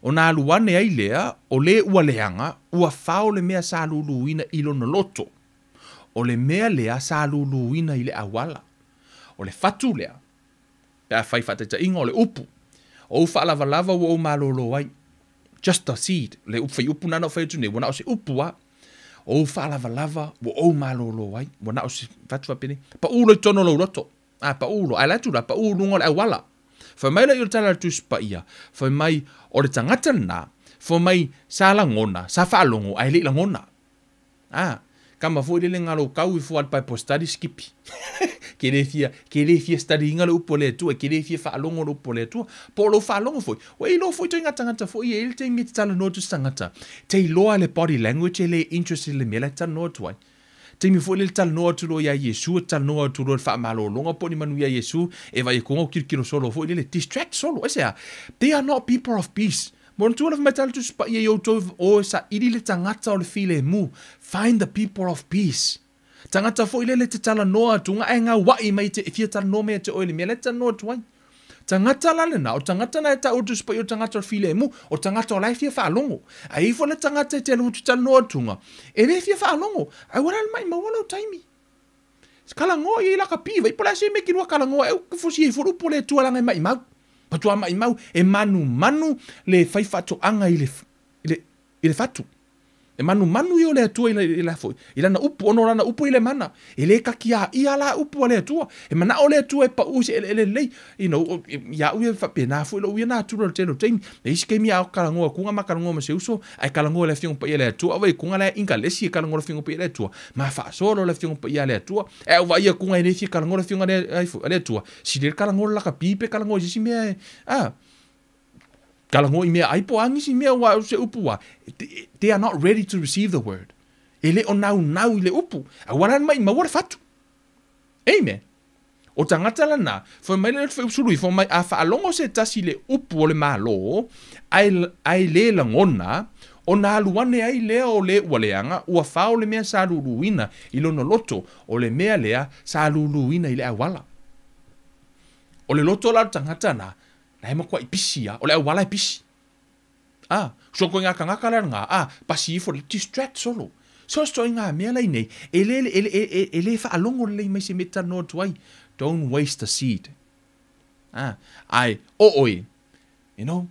O na aluwane ai lea. O le ua leanga. Ua whao le mea sa luluina ilo no loto. O le mea lea sa luluina I le awala. O le fatu lea. Pea whai whateta inga o le upu. O whaalava lava o malolo ai. Just a seed. Le whai upu nana o whai tune. Wana o se upu a. O whaalava lava o malolo ai. Wana o se fatu wapene. Pa ulo I tono lo roto. Pa ulo. Ai latu la pa ulo ngo le awala. Whai mai la I o tala tus pa ia. Whai mai o le tangata na. Whai mai sa langona. Sa whaalongo ai le langona. Kama foi le ngalo kau I fuat pai po study skipi. Ke le fia study ngalo upo le tua, ke le fia whaalongo upo le tua. Po lo whaalongo foi. Wa I lo foi to tangata foi e te ngiti tala no tu tangata. Te loa le body language le interest le mela tala no tuai. Te mi foi le tala no tu lo ya Yesu, tala no tu lo whaamalo longa po ni manu ya Yesu, e vai kongo kirkiro solo foi le distract solo. Esa, they are not people of peace. Mon tuala metal tu spa ye yo to o sa iri le tangata o le file mu. Find the people of peace. Tangata fo ile le te tala noa tunga e ngā wai mai te fia tala no mea te oile mea le tala noa tuai. Tangata lale na o tangata na e ta o tu spa yo tangata o file mu o tangata o lai fia whaalongo. A i fo le tangata e te alu tu tala noa tunga. E le fia whaalongo. Ai waran mai mawala o taimi. Kala ngoa i laka piva. I pola se me ki rua kala ngoa e u fosi e furu pole tualanga mai mau. Patua mai mau e manu le fai fatu anga I le fatu. E manu I o le atua I la foi. I lana upu ono lana upu I le mana. E le kakia I ala upu o le atua. E mana o le atua e pa usi elelei. You know, ia ue whapena foi lo ui na atura le telo teimi. E isi kei mia o kalangoa kunga ma kalangoa ma se uso. Ai kalangoa le fionga pa ia le atua. Awai kunga le inga lesi e kalangoa le fionga pa ia le atua. Ma wha soro le fionga pa ia le atua. E au vai kunga e nefi kalangoa le fionga le atua. Si le kalangoa laka pipe kalangoa si mea kalangoa I mea aipo angisi mea wa se upu wa. They are not ready to receive the word. Ele o nau I le upu. A waran mai mawara fatu. Amen. O tangata lana. Fo mai le fai fo mai a whaalongo se tasi le upu o le malo. Ai le langona. O na aluane ai lea o le waleanga. Ua whao le mea sa luluina. I lono loto. O le mea lea sa luluina I le awala. O le loto la tangata na. Lai mo kwa I pisi o le awala I pisi. So ko ngaka la nga pasi for distract solo. So sto nga mea lai nei. Ele fa alongo le mai se meta no tuai. Don't waste the seed. Ai oi. You know?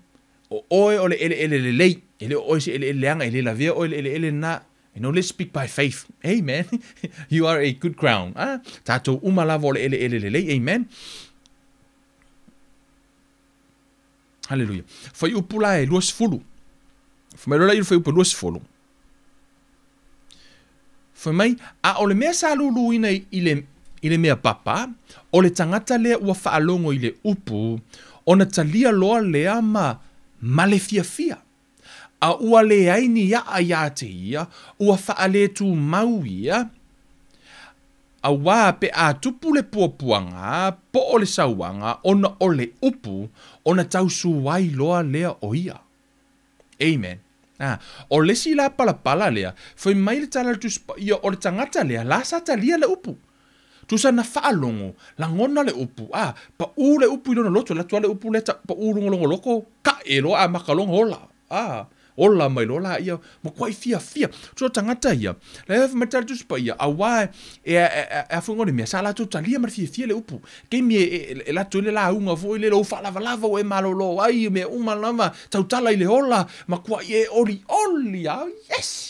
Oi o le elelele. Ele oi se eleanga ele la vea o ele na. You know, let's speak by faith. Amen. You are a good ground. Tato umalava o le elelele. Amen. Hallelujah. Foi upula e luas fulu. Foi mai rola foi upu luas fulu. Foi mai a ole mea sa lulu ina ile mea papa, ole tangata lea ua whaalongo ile upu, ona talia loa lea ma le fia. A ua le aini ia te ia, ua whaale tu mau ia, a wā pe a tupu le puapuanga, po ole sauanga, ona ole upu, ona tausu wai loa lea o ia. Amen. O lesi la pala lea, foi mai le tala tu spa ia o le tangata lea, la sa talia le upu. Tu sa na whaalongo, la ngona le upu, pa u le upu ilona loto, la tua le upu le pa u longo loko, ka e loa a makalongo ola. Ola mai lola ia, ma kwai fia. Tu tangata ia, la efa matala tu spa ia, a wae, e fungo le mea, sa la tu talia mar fia le upu. Ke mi e la tu le la unga fo ile lo fa lava o e malolo, ai me uma lava, tau tala ile ola, ma kwai e oli, yes.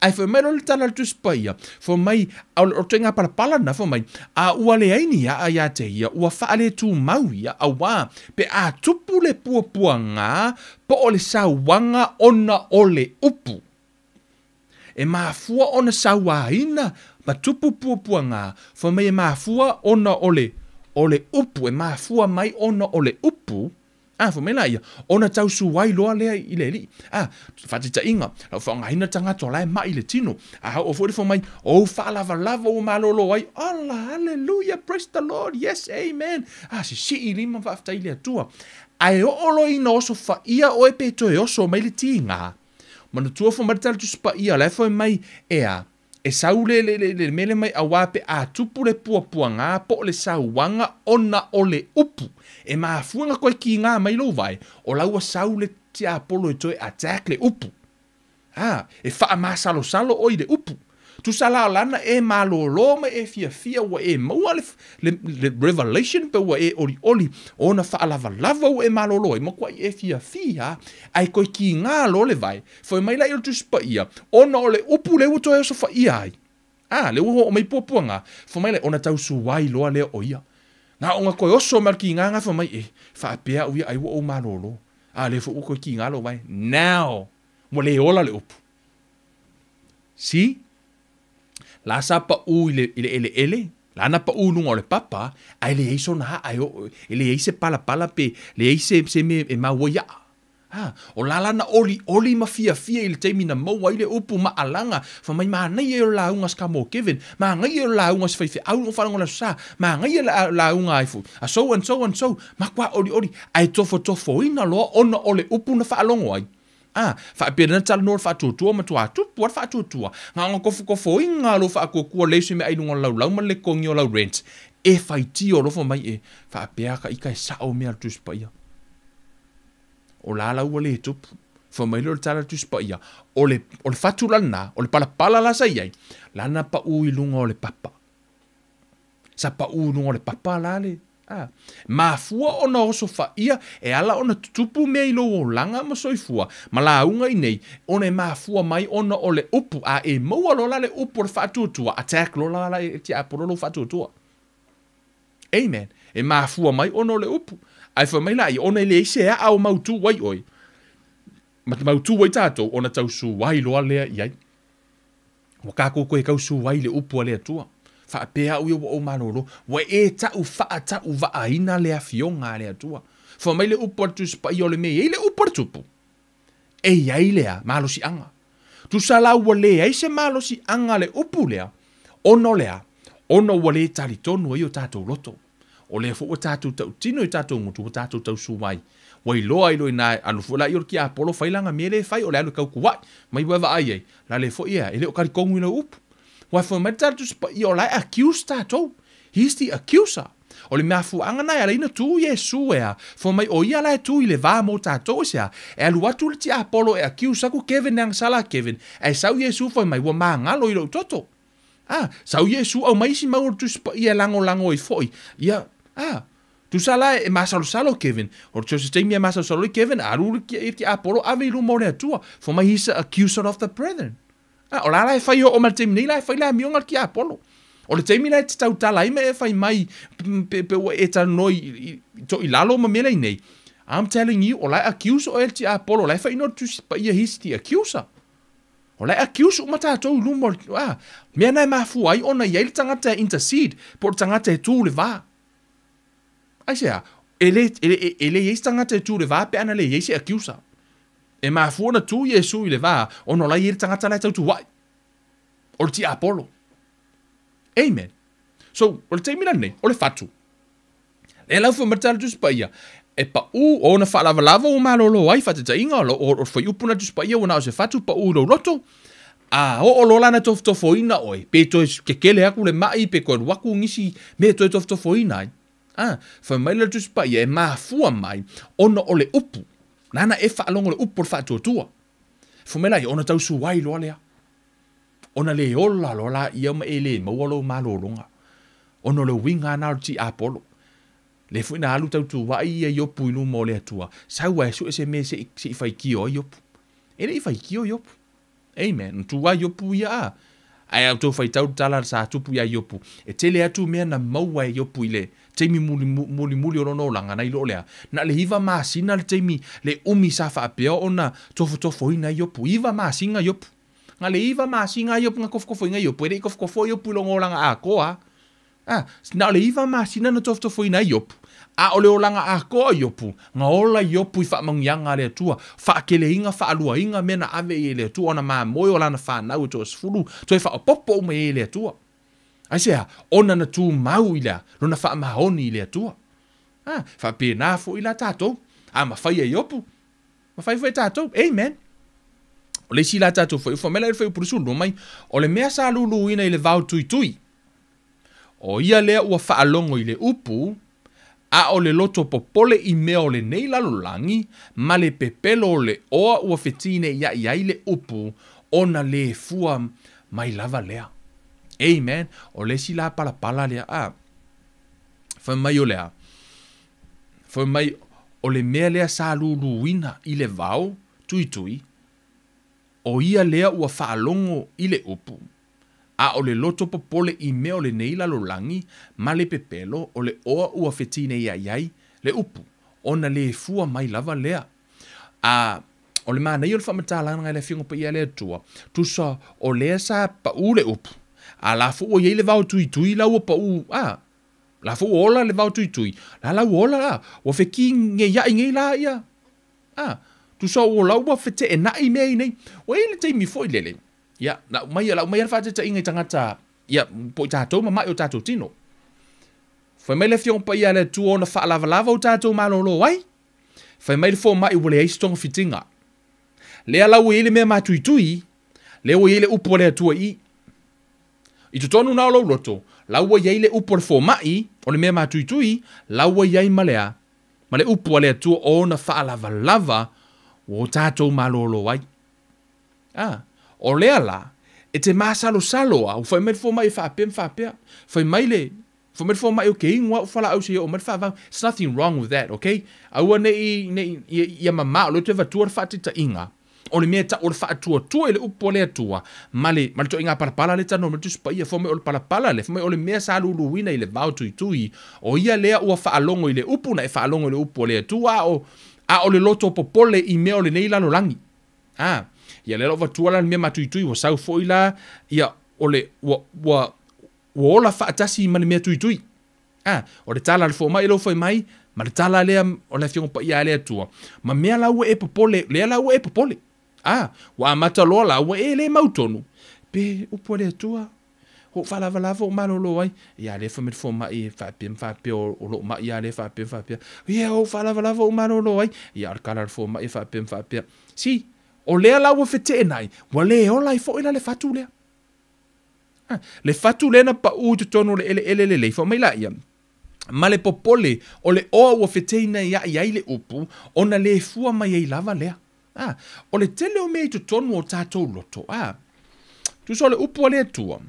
Ai foi mai le tala tu spa ia, fo mai, o tenga pala na fo mai, a ua le aini ia te ia, ua fa le tu mau ia, a wa, pe a tupu le pua ngā, po o le sauanga ona o le upu. E mafua ona sauaina, ma tupu pua ngā, fo mai e mafua ona o le upu, e mafua mai ona o le upu, fo mai la ia, ona tau suwai loa lea i le li. Fatita inga, lau fa ngahina tangato lai mai le tino, o fo fo mai, fa lava o malolo ai, Allah, hallelujah, praise the Lord, yes, amen. Si i lima fa afta ile atua. Ai olo ina oso fa ia o e pe toe oso mai le tinga. Mana tua fo martala tu spa ia, lai fo mai e sau le mele mai awape a tupu le pua ngā po le sauanga ona o le upu. E maafuanga koe ki ngā mai lo vai, o laua sau le tia apolo e toe attack le upu. E faa masalo oi le upu. Tu sala lana e malolo ma e fia wa e maua le revelation pe wa e oli ona fa lava o e malolo e makwa e fia ai koe ki ngā lo le vai foi mai la il tu spa ia ona o le upu le uto e so fa ia ai le o mai popuanga foi mai le ona tau suwai lo le o ia na onga koe oso mar ki ngā foi mai fa pea ui ai o malolo le fo ko ki ngā lo vai now mo le ola le upu si la sa pa u ele la na pa u nunga o le papa ai le eiso na ai o ele eise pala pe le eise se me e mawoia o la na oli ma fia ile teimi na mo ai le upu ma alanga fa mai ma nei e la unga ska mo Kevin ma ngai e la unga se fa au fa ngola sa ma ngai la unga ai fu so and so ma kwa oli ai tofo ina lo ona ole upu na fa alongo ai fa pena tal nor fa tu ma tu por fa tu nga kofo inga lo fa ko le se me ai no lau ma le kongio lau rent e fa ti o lo fa mai fa pea ka ika sa o me tu spa ia o la le tu fa mai lo tal tu spa ia o le fa tu lana o le pala la sa ia lana pa u ilunga o le papa sa pa u no le papa la le ma fua ona oso fa ia e ala ona tupu me ilo o langa ma soifua ma la unga nei ona ma fua mai ona o le upu e moa lo la le upu le fatutua attack lo la e ti apolo lo fatutua amen e ma fua mai ona o le upu ai fa mai la i ona le se au mautu wai oi ma mautu wai tato ona tau su wai lo le ia wa ka ko e kau su wai le upu le tua fa pea ui o manolo wa e tau va aina le afionga le atua fa mai le uportu spa yo le me le uportupu e ai lea malo si anga tu sala wa le ai se malo si anga le upu lea ono wale tali tonu o tato loto o le fo tato tau tino tato ngutu tato tau suwai wai loa ilo ina anu fula yo ki apolo failanga mele fai o le alu kau kuwa mai wa ai la le fo ia ele o kari kongu ina upu wa fo metal tu spa yo la accused tato he's the accuser o le mafu angana ya ina tu Yesu fo mai o ia la tu ile va mo tato sia e alu atu ti apolo e accuser ku Kevin nang sala Kevin e sau Yesu fo mai wa mangalo ilo toto sau Yesu au mai si mau tu spa ia lango i foi ia tu sala e masalo Kevin o tu se temi masalo Kevin alu ki apolo ave lu mo le tua fo mai he's the accuser of the brethren o la e fai o mal temi nei la e fai la mionga ki apolo o le temi la te tau tala me e fai mai pe e ta noi to i lalo ma mele nei I'm telling you o la accuse o el ti apolo la e fai no tu pa ia he's the accuser o la accuse o mata to lu mo me na mafu ai ona ia tangata intercede por tangata tu le va ai sea ele ia tangata tu le va pe ana le ia se accuser e mafu na tu Yesu le va ono la ia tangata la tu wai o ti apolo amen so o le taimina nei o le fatu e lau fa martala tu spa ia e pa o na whalavalava o malolo ai whatata inga o whai upuna tu spa ia wana o se whatu pa lo loto. O lola na tofo ina oi. Pe toi ke kele aku le mai pe koe waku ngisi me toi tofo ina ai. Whai mai la tu spa ia e mafua mai ona o le upu. Nana e whaalongo le upu o whatu tua. Fumela i ona tau suwai loa lea. Ona le ola lola ia ma ele mawalo malolonga. Ona le winga na ti apolo. Le fu na alu tau tu wai ia yopu inu mo le atua. Saua e su ese me se fai kio yopu. Ele i fai kio yopu. Amen. Tu wai yopu ia. Ai au tau fai tau tala sa tupu ia yopu. E tele atu mea na maua e yopu ile. Teimi muli orono langa na ilo lea. Na le hiva maasina le teimi le umi safa apea ona tofo ina yopu. Hiva maasinga yopu. Nga le hiva maasinga yopu nga kofkofo inga yopu. Ere kofkofo yopu longo langa a koa. Na le hiva maasina na tofo ina yopu. Ole o langa a koa yopu. Nga ola yopu i whamangianga le atua. Whaakele inga, whaalua inga mena ave e le atua. Ona maa moe o lana whanau to asfuru. To e whaapopo me e le atua. Aisea, ona na tu mau ilea. Lona whaamahoni i le atua. Whape na fo ila tātou. Mawhai e yopu. Mawhai fo e tātou. Amen. O le si la tātou fo. Whamela e whai upurusu no mai. O le mea sa lulu ina i le vau tui. O ia lea ua whaalongo i le upu. O le loto popole i mea o le nei lalolangi, ma le pepelo o le oa ua fetine ia iai le upu, ona le fua mai lava lea. Amen. O le si la pala lea. Fai mai o lea. Fai mai o le mea lea sa luluina i le vau, tui. O ia lea ua whaalongo i le upu. O le loto popole i mea o le nei lalolangi, ma le pepelo o le oa ua fetine ia iai, le upu. Ona le fua mai lava lea. O le mana i o le whamatalanga le whiunga pa ia lea tua. Tusa o lea sa pa u le upu. La fu o iei le vau tui la ua pa u. La fu o ola le vau tui. La ola la. Ua feki nge ia ingei la ia. Tusa o la ua fete e nai mea i nei. O e le teimi fo i lele. Ya, na mai ala whata inga tangata ya po tātou ma mai o tātou tino. Whai mai le whiong pa ia le tua ona whaalava o tātou malolo ai. Whai mai le fo mai wale ai stonga fitinga. Le ala ue ele mea matui, le ue ele upo le atua i. I tu tonu nao lau loto, la ue ele upo le fo mai, o le mea matui, la ue iai malea. Ma le upo le atua ona whaalava o tātou malolo ai. O lea la, e te masalo a, o whai mai fo mai whaapea. Whai mai le, fo mai fo mai o ke ingoa, o whala au se o mai whaavau. There's nothing wrong with that, okay? Aua ia mama, o le te vatua whaatita inga. O le mea ta o le whaatua ele upo le atua. Ma le to inga parapala le tano, ma le tuspa ia fo mai o le parapala le, fo mai o le mea sa luluina i le vau tui. O ia lea ua whaalongo i le upu na e whaalongo i le upo le atua, o le loto popole i mea o le nei lalolangi. Ia lelo vatua la mea matui wa sau foi la ia ole wa ola faatasi ma le mea tui. O le tala le fo mai lo foi mai, ma le tala le o le fiong pa ia le tua. Ma mea la ue e popole, le la ue e popole. Wa mata lo la ue e le mautonu. Pe upo le tua. Ho lava o malolo ai. Ia le fo mai fa pe o lo mai ia le fa pe. Ia ho lava o malolo ai. Ia al kala fo mai fa pe. Si o lea la ua fete nai, wa le o lai fo ila le fatu lea. Le fatu lea na pa u tu tonu le elelele, fo mai la ia. Ma le popole, o le oa ua fete ina ia iai le upu, ona le fua mai ei lava lea. O le tele o mei tu tonu o tātou loto. Tu so le upu o le tua.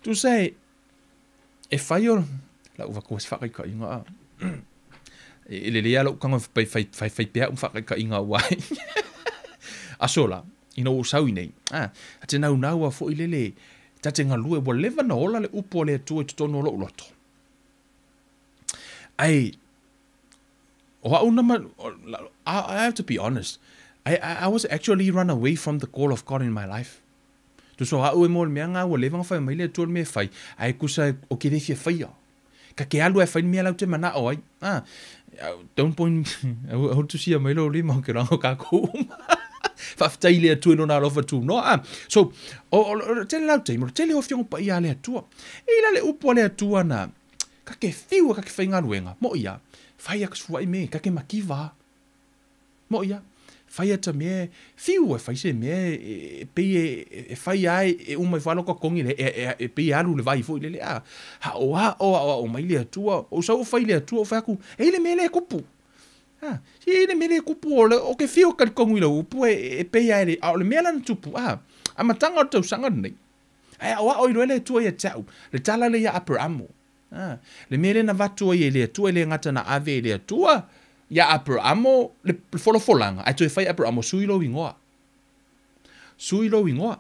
Tu sai, e fai o, la uva kua si whakai ka inga. Elelea la ukanga fai pea whakai ka inga wai. Asola, ina o sau nei. Ate nau a fo i lele, tate ngalue, wa leva na ola le upo le tua i tutono lo uloto. I have to be honest. I was actually run away from the call of God in my life. Tu so hau e mo le mea ngā wa leva ngawhai mai le tua me whai, ai kusa o ke refia whaia. Ka ke alu e whai mea lau te mana o ai. Don't point, hau tu sia mai lo lima o ke rango ka kuuma. Whaftai lea tue no nā lofa tū no. So, tele lau teimo, tele o whiongo pa ia lea tua. E ila le upo lea tua na, ka ke whiua ka ke whainga ruenga, mo ia, fai aka sua i me, kake makiva. Mo ia, fai ata me, fiu e fai se me, e fai ai, e umai whalo ka kongi, e pei alu le vai fo i lele, o mai le atua, o sau fai le atua, o whaku, e le me le kupu. Si le me le kupu, o ke fiu ka kongi la upu, e pei ai, o le mea lana tupu, a matanga o tau sanga nei. O ilo ele tua ia tau, le tala le ia Abramo. Le mele na vatua ia le tua, le ngata na ave le tua, ia Abramo, le folofolanga, ai tu e fai Abramo suilo ingoa. Suilo ingoa.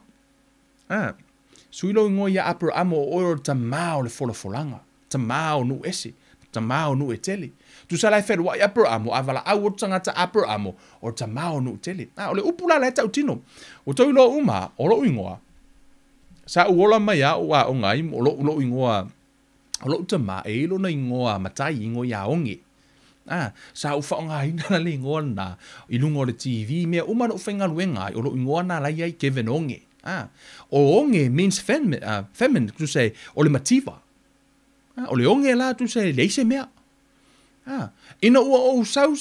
Suilo ingoa ia Abramo o tamao le folofolanga. Tamao nu ese, tamao nu e tele. Tu sa lai wherua i Abramo, avala au o tangata Abramo, o tamao nu tele. O le upula le tau tino. O tau ilo uma, o lo ingoa. Sa uola mai a o a o ngai, o lo ingoa, o lo tama e ilo na ingoa matai ingo ia onge. Sa ufa o ngai na le ingoa na ilungo le TV, mea umano whenga luenga, o lo ingoa na lai ai Kevin onge. O onge means feminine, tu say, o le mativa. O le onge la, tu say, leise mea. Ina ua o sau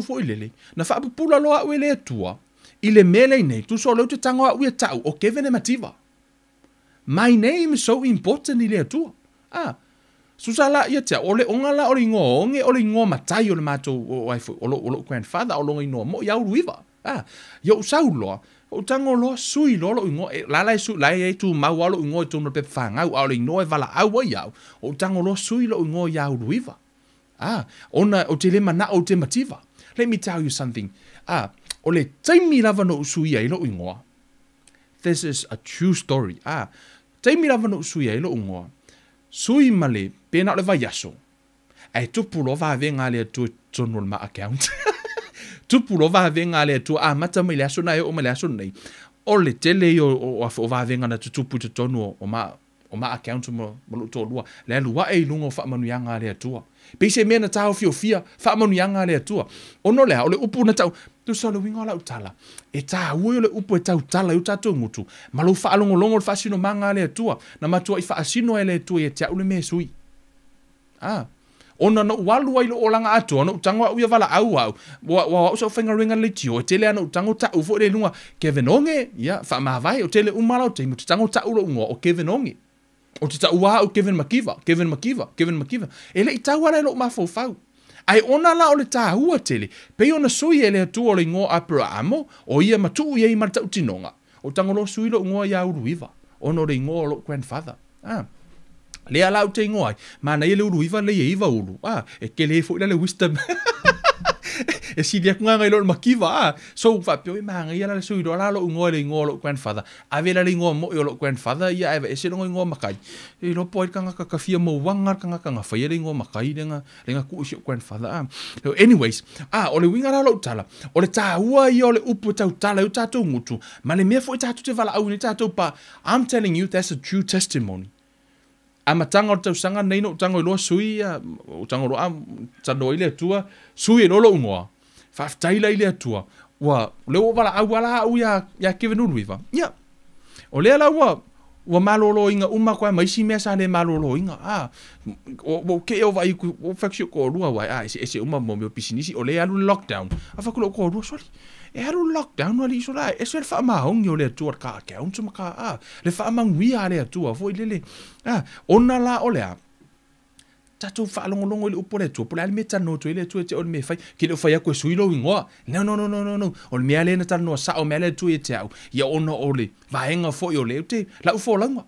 fo ilele, na whaapupula loa ue le atua, ile mele nei, tu so lau te tangoa ue tau, o Kevin e mativa. My name is so important i le atua. Susala ia tia, ole ongala ole ingo onge, ole ingo matai ole mato o lo grandfather, o lo ingo mo iau ruiva. Yo sauloa, o tango loa sui lo ingo, lalai su, lai e tu mau alo ingo e tono pe whangau, ole ingo e vala au iau, o tango loa sui lo ingo iau ruiva. Ona o te le mana o te mativa. Let me tell you something. Ole taimi lava no usui ai lo ingoa. This is a true story. Taimi lava no usui ai lo ingoa. Sui male, pena le vai aso. Ai tupu lo va venga le tu tono ma account. Tupu lo va venga le tu mata mai le aso na o mai le aso nei. Ole tele o va venga na tupu te tono o ma account mo lo to lua. Le lua e lungo fa manu yanga le tua. Pe se mena tau fia fa manu yanga le tua. Ono le ole upu na tau tu sa le winga la utala. E ta ue le upu e tau tala u tatu ngutu. Ma lo fa longo fa sino manga le tua. Na matua i fa sino ele tua e tia ule me sui. Ona no walu ai lo olanga atu, no tangwa uia vala au. Wa so fenga ringa le tio, tele ana tango ta u fo le lunga. Kevin onge, ya fa ma vai o tele umala o te mutu tango ta u lo unga o Kevin onge. O te ta ua o Kevin Makiva. Ele i tau ala lo mafau. Ai ona la o le tāhua tele, pei ona sui ele atua o le ngō Abramo, o ia matu ia i marta utinonga. O tangolo sui lo ngō ia uruiva, ono le ngō lo grandfather. Le ala u te ngō ai, mana ia le uruiva le ia iwa uru. E ke le fo ila le wisdom. E si dia kunga ngai lo makiva. So fa pio ma ngai ala le sui lo ala lo ngō le ngō lo grandfather. Ave la le ngō mo i lo grandfather, ia eva e se lo ngō makai. E lo poi kanga kafia mo wanga kanga fai le ngō makai lenga ku si grandfather. So anyways, o le winga lo tala. O le tāua i o le upu tau tala u tātou ngutu. Ma le mea fo i tātou te vala au ni tātou pa. I'm telling you, that's a true testimony. Amatanga o tau sanga nei no tango loa sui, o tango loa tano ile atua, sui e lolo ungoa. Whaftaila ile atua. Wa leo wala au ya Kevin Uruiva. Ia. O lea la wa malolo inga uma maisi mea sa le malolo inga. O ke o vai o faksio ko lua wai. Ese uma mo meo pisinisi. O lea alu lockdown. Afakulo ko lua soli. E alu lockdown wali iso la. Ese le wha mahongi o le atua ka account maka. Le wha manguia le atua. Foi lele. Ona la o lea. Tatou fa longo le upo le tu po le me tano to ile tu te o me fai ki le fai ko suilo ingoa no o me ale na tano sa o me ale tu e te au ia ono ole vaenga fo yo le te la u fo langa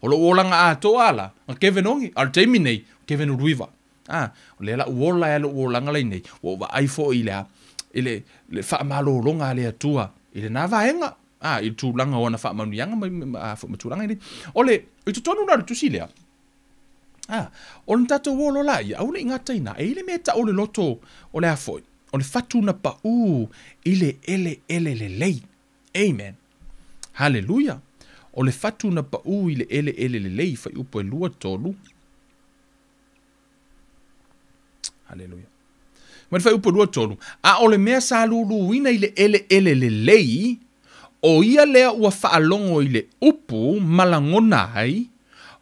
o lo olanga a to ala o Kevin ongi al terminate Kevin Ruiva o le la u ola e lo olanga le nei o va ai fo ile le fa malo longa le tua ile na vaenga il tu langa ona fa manu yanga ma fo tu langa ni ole i tu tonu na tu silea on tato wolo lai, au le ingata ina, e ile meta o le loto o le afoi, o le fatu na pa ile elelele. Amen. Hallelujah. O le fatu na pa ile elelele, fai upo e lua tolu. Hallelujah. Mwen fai upo lua tolu. O le mea sa lulu ina ile elelele, o ia lea ua faalongo ile upu malangona ai,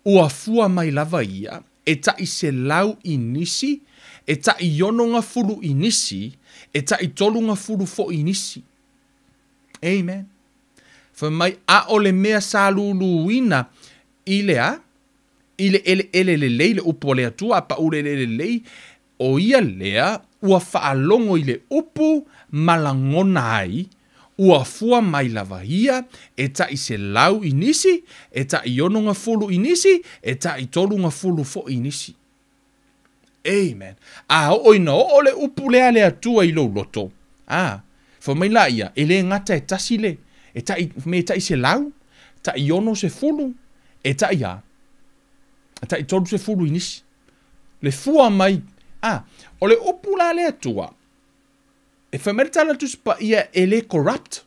ua fua mai lava ia, e ta i se lau inisi, e ta I ono ngā fulu inisi, e ta I tolu ngā fulu fo inisi. Amen. Fa mai a ole mea sa luluina I lea, I le elelele le upu le atua, pa ule elelele, o ia lea, ua whaalongo I le upu malangona ai, ua fua mai lava hia, e ta I se lau inisi, e ta I ono ngā fulu inisi, e ta I tolu ngā fulu fo inisi. Amen. A oina o le upu lea le atua I lo loto. Fa mai la ia, e le ngata e tasi le, e ta I se lau, ta I ono se fulu, e ta I a. E ta I tolu se fulu inisi. Le fua mai, o le upu la le atua, e whameritala tuspa ia e le corrupt.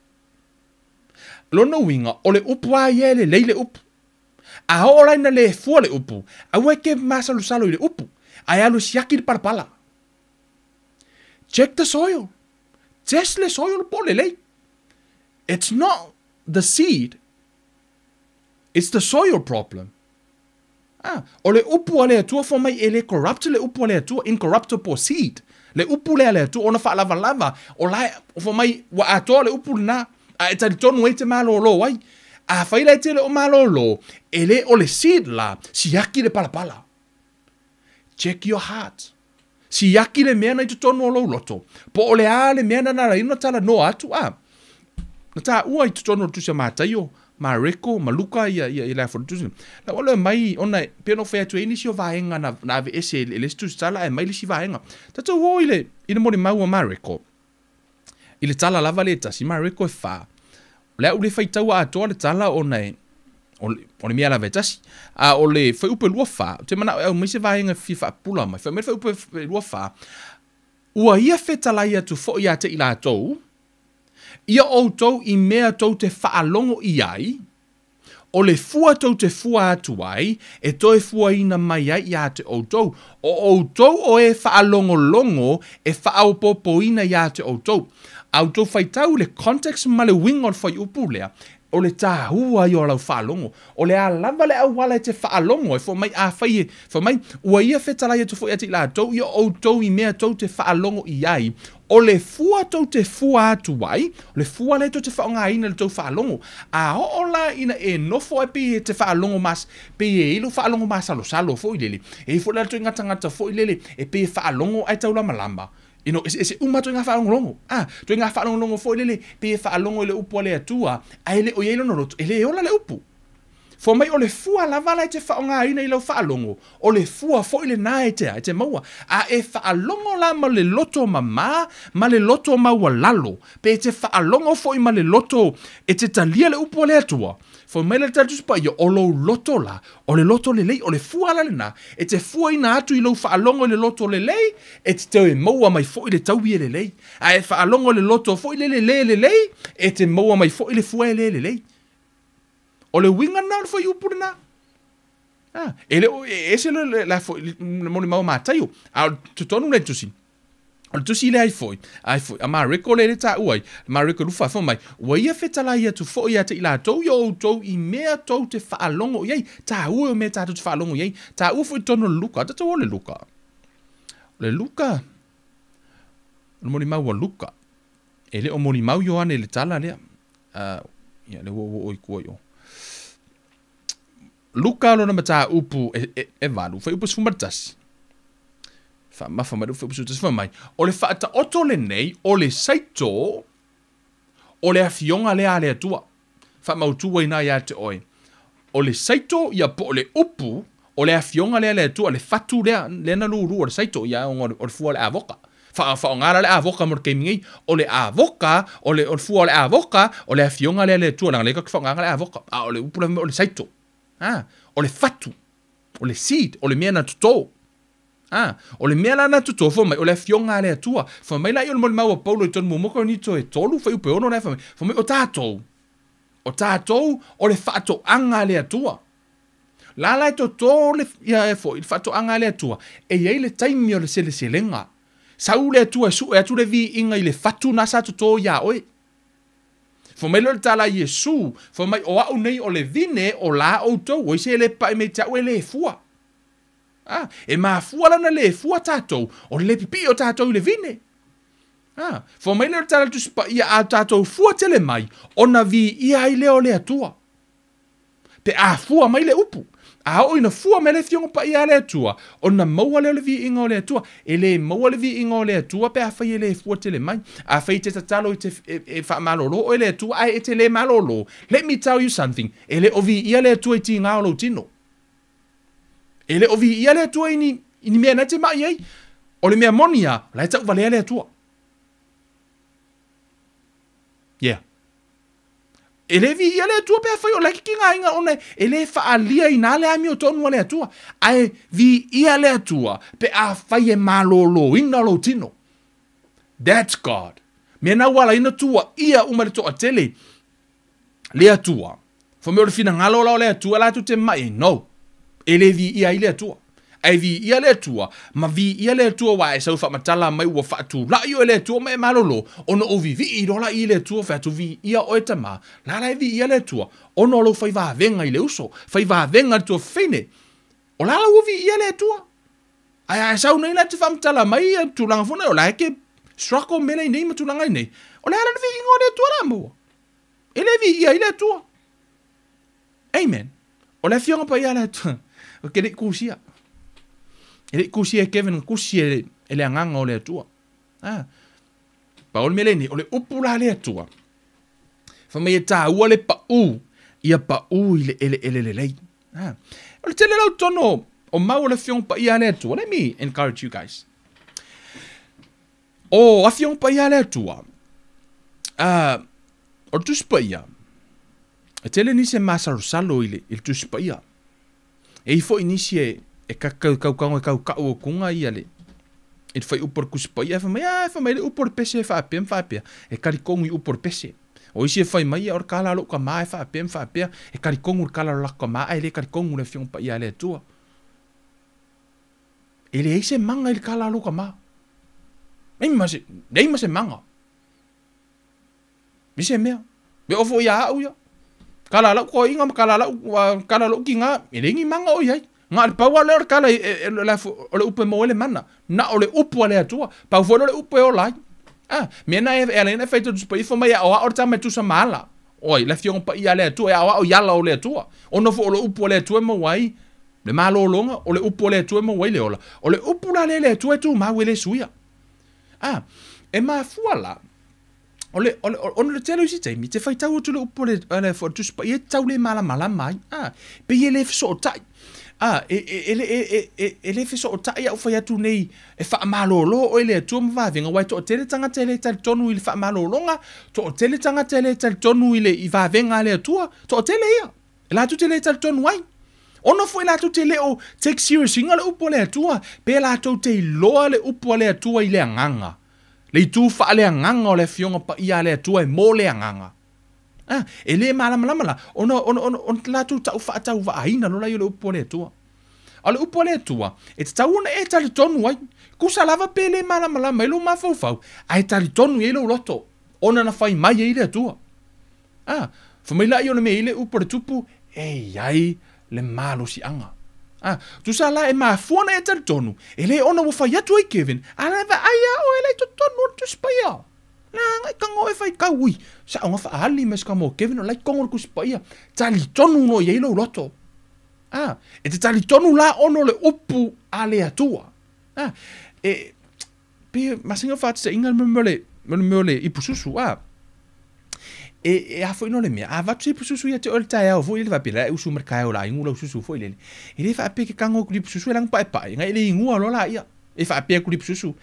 Lona winga, o le upu a ia le leile upu. A hoora ina le fua le upu, a weke masalo salo I le upu, a alu siaki le parapala. Check the soil. Test le soil po le lei. It's not the seed. It's the soil problem. O le upu a le atua fo mai e le corrupt le upu a le atua, incorruptible seed. Le upu le atua, ona wha lava, o lai, fo mai, wa atoa le upu na, a e tari tonu e te malo lo wai, a whaila e te le o malo lo, e le o le seed la, siaki le palapala. Check your heart. Siaki le mea na I te tonu o lo loto, po o le a le mea na nara ino tala no atu, na ta ua I te tonu o tusia mātaio, ma reko, ma luka ia la fotusi. La ole mai ona peno fe atu ini sio vaenga na ve ese le stu sala e mai le si vaenga. Tatu ho ile mo mau ma reko. Ile tala lava le tasi ma reko e fa. Le ule fai tau a to le tala ona ona mia la vetasi. A ole fai upe lua fa. Te mana e mai se vaenga fifa pula mai. Fai upe lua fa. Ua ia fetala ia tu fo ia te ila tou. Ia o tau I mea tau te whaalongo I ai, o le fua tau te fua atu ai, e toi fua ina mai ai ia te o tau. O tau o e whaalongo longo, e whaaupopo ina ia te o tau. Au tau whaitau le context ma le wingon whai upu lea, o le tāhua I o lau whaalongo. O le a lava le au wala te whaalongo, e fo mai a whai e, fo mai, ua ia whetalai atu fo ati la tau, ia o tau I mea tau te whaalongo I ai, o le fua tau te fua atu wai, o le fua le tau te whaonga ina le tau whaalongo, a ho la ina e nofo e pi te whaalongo mas, pi e ilu whaalongo mas salo fo I lele, e fo le tau ngata fo I lele, e pi whaalongo ai tau lama lamba. Ino, ese umatu ngā whaalongo longo. Tu ngā whaalongo longo fo I lele, pi e whaalongo le upu le atua, a ele o yeilo no roto, ele e ola le upu. Fo mai o le fua lavala te whaonga ina I lau whaalongo, o le fua fo I le nā e te maua, a e whaalongo la ma le loto ma le loto maua lalo, pe te whaalongo fo I ma le loto e te talia le upu le atua, fo mai le tatus pa I o lo loto la, o le loto le lei, o le fua la le na, e te fua ina atu I lau whaalongo le loto le lei, e te tau e maua mai fo I le tau le lei, a e whaalongo le loto fo I le lei, e te maua mai fo I le fua le lei. O le winga na fo upu na. Ele ese la fo mo mau mataio. A tonu le tusi. O tusi le ai foi. A ma reko le ta uai. Ma reko lufa fo mai. Wa ia fetala ia tu fo ia te ila tou yo tou I mea tou te whaalongo iei. Ta ua me ta te whaalongo iei. Ta ua fo tonu luka. Ta o le luka. Le luka. Le moni mau luka. Ele o moni mau yo ane le tala lea. Ia le o kua yo. Luka lo na mata upu e valu. Fai upu sfumatasi. Fa mafamadu fai upu sfumatasi fa mai. O le faata oto le nei, o le saito, o le afionga le ale atua. Fa mautua ina ia te oe. O le saito ia po o le upu, o le afionga le ale atua, le fatu le na luru o le saito ia o le fua le avoka. Fa ngara le avoka mor kemingi, o le avoka, o le fua le avoka, o le afionga le ale atua, langa leka fa ngara le avoka. O le upu o le saito. O le fatu, o le seed, o le mea na tuto. O le mea na tuto fo mai, o le fionga le atua. Fo mai la i o le mau a paulo I tonu mumoko ni to e tolu, fai upe ono na fo mai. Fo mai o tātou. O tātou, o le fato anga le atua. La lai to le ia e fo, il fato anga le atua. E iei le taimi o le sele selenga. Sau le atua su, e atu le vi inga I le fatu nasa tuto ia oe. Fo mai lo tala Yesu, fo mai o au nei o le vine o la o tau, o se le pa me tau le fua. E mafua lana le fua tātou, o le pipi o tātou le vine. Fo mai leo tala tu spa ia a tātou fua tele mai, ona vi ia i leo le atua. Pe a fua mai le upu. A o ina fua me le fionga pa ia le atua, ona maua leo le vi inga o le atua, e le maua le vi inga o le atua, pe a fai le fua tele mai, a fai te tatalo e fa malolo o le atua, ai e te le malolo. Let me tell you something, e le o vi ia le atua i ti ngā o lo tino. E le o vi ia le atua ini mea na te mai ei, o le mea monia, la e tau vale le atua. Yeah. Ele vi ia le atua pe fai o laki ki ngā inga ona ele whaalia i nā le ami o tonu le atua. Ai vi ia le atua pe a fai e malolo ina lo tino. That's God. Mea na wala ina tua ia umare toa tele le atua. Fo me o le fina ngalo lao le atua la tu te mai. No. Ele vi ia i le atua. Ai vi ia le atua, ma vi ia le atua wa e sau whamatala mai ua whaatu. La i o le atua mai malolo, ono o vi i rola i le atua whaatu vi ia o etama. La lai vi ia le atua, ono lo fai va venga i le uso, fai va venga tua fene. O la o vi ia le atua. Ai sau nei la te whamatala mai tu langa funa, o la ke strako mele nei ma tu langa nei. O la vi ingo le atua la mua. Ele vi ia i le atua. Amen. O la fionga pa ia le atua. O kere kusia. Ele kusi e Kevin kusi ele anganga o le atua. Pa o mele ni o le upula le atua. Fa me ta ua le pa u ia pa u ile elelele. O le tele lau tono o mau le fiong pa ia le atua. Let me encourage you guys. O a fiong pa ia le atua. O tus pa ia. E tele ni se masarusalo ile il tus pa ia. E ifo inisie e kau o kunga ia le. E fai upor kuspa ia, fa mai le upor pese fa apia. E karikongu i upor pese. O isi e fai mai or kala lo ka mai fa apia. E karikongu kala lo ka mai le karikongu le fiong pa ia le tua. E le ise manga il kala lo ka mai. Nei ma se manga. Mise mea. Be ofo ia au ia. Kala lo ko inga kala lo kinga, e le ngi manga o ia. Ngā le paua leo kala o le upe mo ele mana. Na o le upu le atua. Pau fo le upe o lai. Mena e alena feito tu pai fo mai o o tama tu sa mala. Oi, le fiong pa ia le atua o yala o le atua. Ono fo o le upu le atua mo wai. Le malo longa o le upu le atua mo wai le ola. O le upu la le atua tu ma wele suia. E ma fuala. Ono le telo si taimi te fai tau tu le upu le fo tu pa ia tau le mala mai. Pe ye le so tai. Ele fiso o tai au fai atu nei e wha malolo o ele atu mwavenga wai to o tele tanga tele tali tonu ili wha malolonga to o tele tanga tele tali tonu ili i wavenga le atua to o tele ia e la tu tele tali tonu wai ono fo e la tu tele o take serious inga le upo le atua pe la tu te loa le upo le atua i le anganga le tu wha le anganga o le fionga pa ia le atua e mo le anganga e le mala ono la tu tau fa tau va aina no la yo le upo le tua ale upo le tua e tau na e tali tonu ai ku sa lava pe le mala mai lo ma fau ai tali tonu e lo loto ona na fai mai e le tua fa mai la yo le me ile upo le tupu e ai le malo si anga tu sa la e ma fona e tali tonu e le ona wo fa ya tu ai Kevin ala va aya o ele to tonu tu spaya na ngai kango e fai kaui sa nga fa ali mes kamo Kevin o lai kongo ku spaia tali tonu no ye lo loto e te tali tonu la ono le upu ale atua e pe masinga fa se inga mele ipususu e a foi no le mea a va tu ipususu ya te ol tai o foi le va pila usu mercao la ingula usu foi le e fa pe ke kango ku ipususu lang pa ngai le ingua lo la ia e fa pe ku ipususu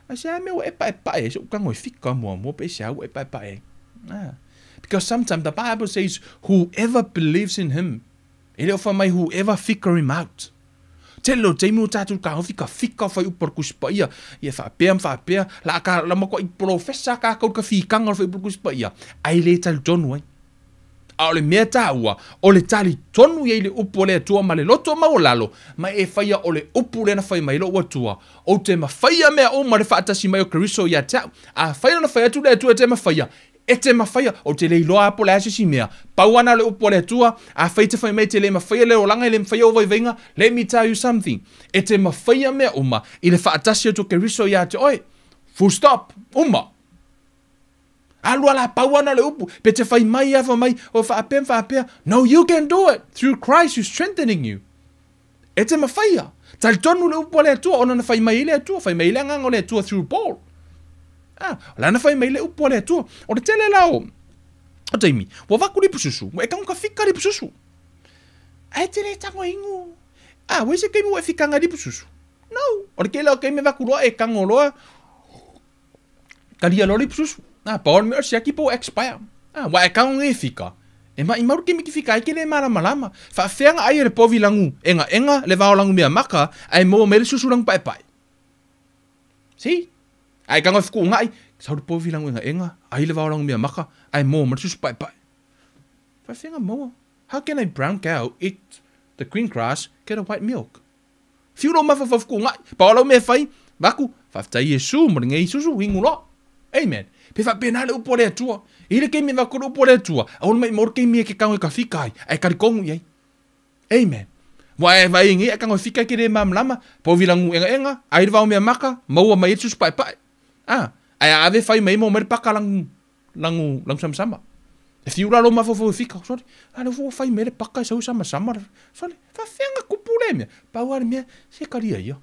Asa me e pai so kango fika mo pe sa e pai. Because sometimes the Bible says whoever believes in him, ele of my whoever figure him out. Telo te mo tatu ka fika fa upor kuspaia. Ia fa pe la mo ko professor ka fika ngol fa upor kuspaia. Ai le tal tonu a le mea tāua, o le tali tonu i le upu le atua ma le loto maolalo, ma e whaia o le upu le na whai mai lo atua, o te ma whaia mea o ma le whaatasi mai o kariso i a tau, a whaia na whaia tu le atua te ma whaia, E te mawhaia, o te lei loa apo le asisi mea. Pauana le upo le atua, a whaita whai mei te le mawhaia le o langa, le mawhaia o vai venga, let me tell you something. E te mawhaia mea uma, i le whaatasi o toke riso ia te oi. Full stop, uma. Alua la pauana le upu, pe te whai mai awa mai, o whaapea. No, you can do it. Through Christ, who's strengthening you. E te mawhaia. Tali tonu le upo le atua, ona na whai mai le atua, whai mai le angango le atua through Paul. Lana whai mai le upo le atua. O te tele lao. O teimi, wa waku li pususu, wa e kaunga whika li pususu. Ai te le tango ingu. Wese keimi wa e whikanga li pususu. No. O te kele o keimi waku loa e kango loa. Kalia lo li pususu. Paul me o siaki po expire. Wa e kaunga e whika. E ma imaru ke miki fika ike le malama. Whaafeanga ai le povi langu. Enga le vao langu mea maka. Ai mo me le susu langu pai. Si? Ai kanga fiku ngai. Sau le povi langu enga. Ai le vao langu mea maka. Ai mo me le susu pai. Whaafeanga mo. How can a brown cow eat the green grass, get a white milk? Fiu lo mafa fiku ngai. Paolo me fai. Waku. Whaaftai Yesu. Mo ngei susu. Wingu lo. Amen. Pe fa pena le upo le atua. Ile ke mi va ko upo le atua. Aun mai mor ke mi ke kango ka fika ai. Ai ka kongu ye. Amen. Wa e vai ngi ka ngo fika ke le mam lama. Po vilangu enga. Ai va me maka. Mau mai Jesus pai. Ai ave fai mai mo mer paka lang sama. E fiu la lo ma fo fika. Sorry. Ana fo fai mer paka sa sama. Sorry. Fa fenga ku problema. Pa wa me se karia yo.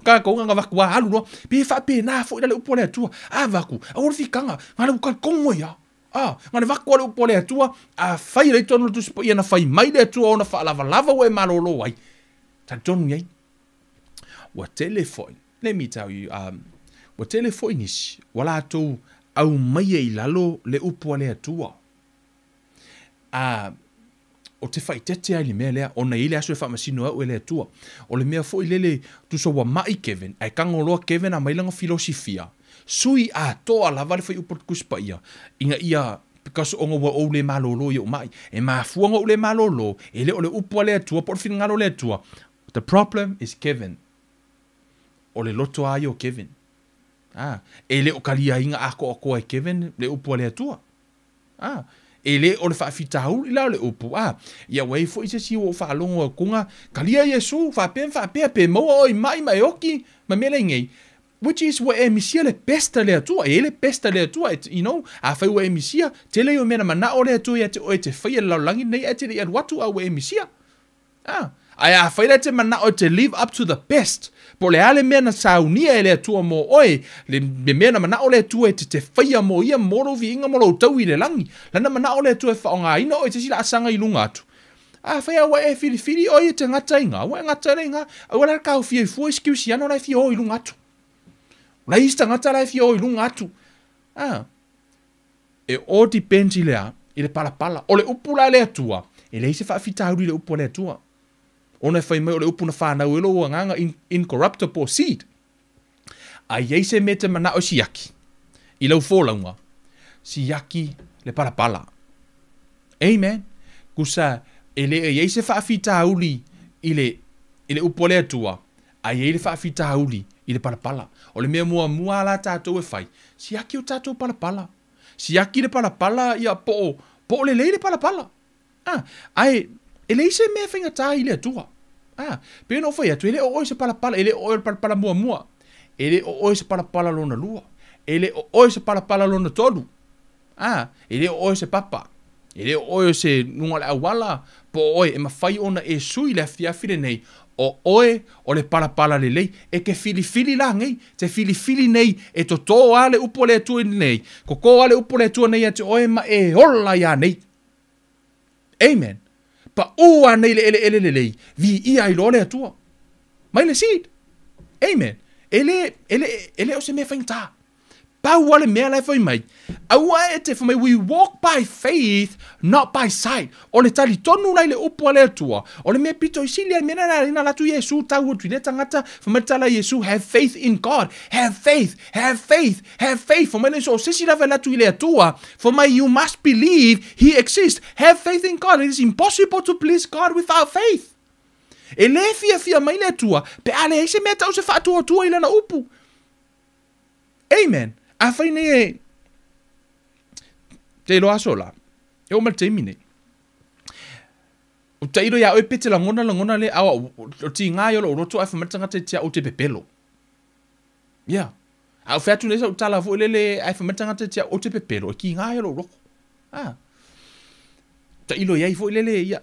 Ka ko nga vaku wa halu no pe fa pe na fo ile upo le atua vaku a o fikanga ngale u ka kongo ya ngale vaku le upo le atua a fai le tonu tu spo ina fai mai le atua ona fa lava we malolo ai ta tonu ye wa telephone let me tell you wa telephone is wala to au mai e lalo le upo le atua o te whai tete ai le mea lea, o na ile aso e whamasino au e lea tua. O le mea fo i lele tu so wa mai Kevin, ai kangoloa Kevin a mailanga filosofia. Sui a toa lava le whai upot kuspa ia. Inga ia, pikaso onga wa o le malolo i o mai. E maa fuanga o le malolo, e le o le upua lea tua, por fin ngalo lea tua. The problem is Kevin. O le loto ai o Kevin. E le o kalia inga ako e Kevin, le upua lea tua. E le o le whaafitahau i lau le upu. Ia wei fo i se si o whaalongo a kunga. Kalia Yesu, whapea pe maua o i mai oki. Ma mele ngei. Which is wa e misia le pesta le atua. E le pesta le atua. You know, a whai wa e misia. Tele o mena mana o le atua ia te o e te whai lau langi nei a te le watu a wa e misia. Ai a whai le te mana o te live up to the best. Po le ale mena saunia e le atua mo oe, le mena mana o le atua e te whaia mo ia moro vi inga moro tau i le langi. Lana mana o le atua e whaonga ina o e te sila asanga i lunga atu. Whaia wa e whiri o i te ngata inga, wa e ngata inga, a wala kau fia i fua iskiusi ano lai fia o i lunga atu. La ista ngata lai fia o i lunga atu. E o di penti lea, i le palapala, o le upula le atua, e le ise whaafita hauri le upu le atua. Ona fai mai o le upu na whanau elo o nganga incorruptible seed. A yeise me te mana o siaki. I lau fōlaunga. Siaki le palapala. Amen. Kusa ele yeise whaafita hauli i le upu le atua. A ye le whaafita hauli i le palapala. O le mea mua la tātou e whai. Siaki o tātou palapala. Siaki le palapala ia po lelei le palapala. Ai ele se me finga ta ile atua. Pe no foi atu ele o se palapala, ele o palapala mua. Ele o se palapala lona lua. Ele o se palapala lona tolu. Ele o se papa. Ele o se nunga le awala po oe e mawhai ona e sui le fiafire nei o le palapala lelei e ke fili la ngei te fili nei e to ale upo le atu nei ko ale upo le atu nei ate oe ma e hola ya nei. Amen. Pa ua nei le elelele vi ia i lole atua. Mai le seed. Amen. Ele o se me whainta. Pa ua le mea lai whai mai. Aua e te whamai, we walk by faith, not by sight. O le tali tonu nei le upua le atua. O le mea pito i sili, mena na rina latu Yesu tau o tuile tangata. Whamai tala Yesu, have faith in God. Have faith. Whamai le so sisi lava latu i le atua. Whamai you must believe He exists. Have faith in God. It is impossible to please God without faith. E le fia mai le atua. Pe ale eise mea tau se whaatua i lana upu. Amen. A whai nei Te lo aso la. E o mal te mine. O te iro ya o pete la ngona le awa o ti ngā yo lo roto ai whamatanga te tia o te pepelo. Yeah. Au whatu nesa o tala fu elele ai whamatanga te tia o te pepelo. Ki ngā yo lo roko. Te ilo ya i fu elele ia.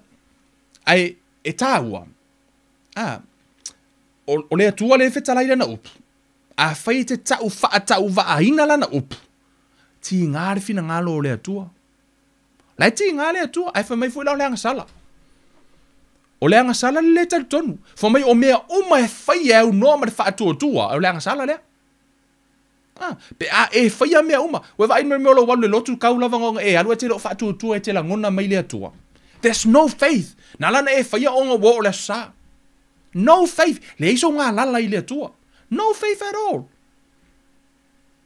Ai e tāua. O le atua le whetalaira na upu. A whai te tau wa aina la na upu. Ti ngā re fina ngā lo le atua. Lai ti ngā le atua. Ai whamai fu ila o le angasala. O le angasala le tali tonu. Whamai o mea uma e whai au noa ma le whaatua tua. O le angasala lea. Pe a e whai a mea uma. Ue wa aina mea lo walu le lotu kaulawa ngonga e alu e te lo whaatua tua e te la ngona mai le atua. There's no faith. Nā lana e whai a onga wo o le sa. No faith. Le iso ngā lala i le atua. No faith at all.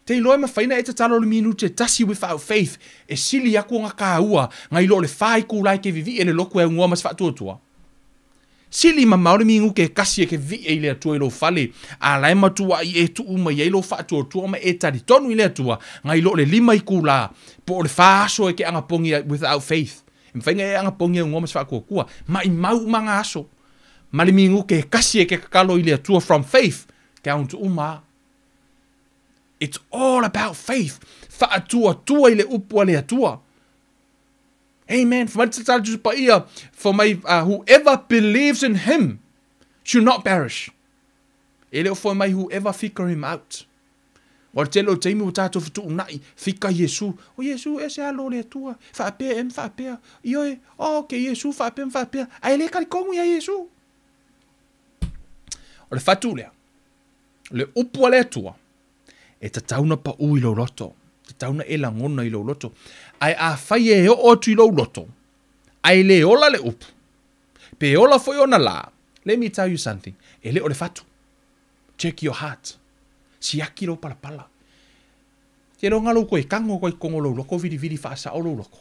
Te loe ma whaina e te talo le minu te tasi without faith. E sili aku ngā kāua. Ngai lo le whai kūlai ke vivi e le loku e ngua mas whaatua tua. Sili ma maore mingu ke kasi e ke vi e le atua i lo fale. A lai matua i e tu uma i e lo whaatua tua ma e tari tonu i le atua. Ngai lo le lima i kūla. Po le whaaso e ke angapongi without faith. Mwhainga e angapongi e ngua mas whaakua kua. Ma i mau manga aso. Ma le mingu ke kasi e ke kakalo i le atua from faith. Ke auntu uma. It's all about faith. Whaatua tua i le upua le atua. Amen. For my whoever believes in him should not perish. Ele for my whoever figure him out. O te lo te imu tātou fitu unai fika Yesu. O Yesu e se alo le atua. Whaapea em whaapea. Ioe. O ke Yesu whaapea. Ai le karikongu ya Yesu. O le whatu lea. Le upua le atua. E ta tauna pa ui lo roto. Te tauna e la ngona i lo loto. Ai a whai e o tu i lo loto. Ai le ola le upu. Pe ola foi ona la. Let me tell you something. E le o le fatu. Check your heart. Siaki lo pala. Te lo ngalo koe kango koe kongo lo loko vidi whaasa o lo loko.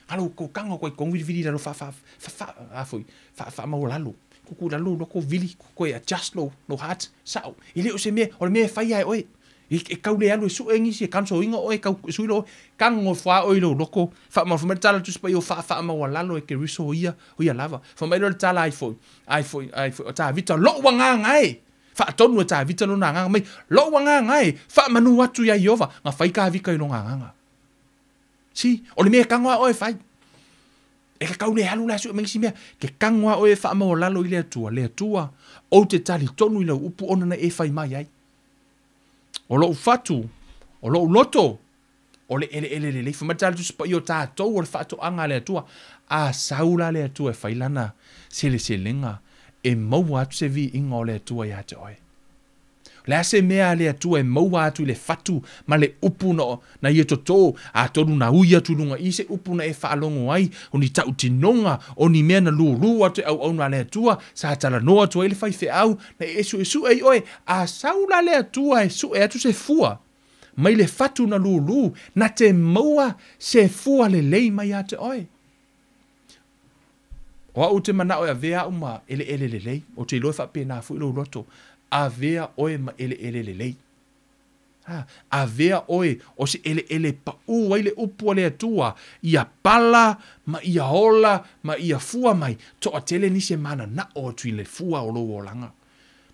Ngalo koe kango koe kongo vidi lo wha mau lalo. Kuku lalo loko vili koe adjust lo heart. Sao. I le o se mea. O le mea whai ai oe. E kaule alu e su e ngisi e kanso inga oe kau sui lo kango wha oi lo loko wha ma tala tu spa i o wha ma walalo e ke riso ia lava wha mai lo tala ai foi o ta vita lo wanga ngai wha tonu e ta vita lo na nganga mai lo wanga ngai wha manu atu ia iova nga whai ka vika i lo nganga si o le mea kangoa oe whai e ka kaule alu la su e ngisi mea ke kangoa oe wha ma walalo i le atua o te tali tonu i lo upu ona na e whai mai ai o lo fatu, o lo loto, o le elelele, whamatala tu spa i o tātou o le whaato anga le atua, a saula le atua e whailana, sele lenga, e maua atu se vi inga o le atua i ate oe. Le ase mea le atua e maua atu i le fatu, ma le upu na i toto, a tonu na ui atu lunga i se upu na e whaalongo ai, o ni tau tinonga, o ni mea na lulu atu e au na le atua, sa tala no atu e le whaife au, na e su e oe, a saula le atua e su e atu se fua, mai le fatu na lulu, na te maua se fua le lei mai ate oe. O au te mana oe a vea uma elelele, o te iloi whape na fu ilo roto, a vea oe ma elelele. A vea oe o se ele pa ua ile upua le atua, ia pala, ma ia hola, ma ia fua mai, to a tele ni se mana na o tu ile fua o lo o langa.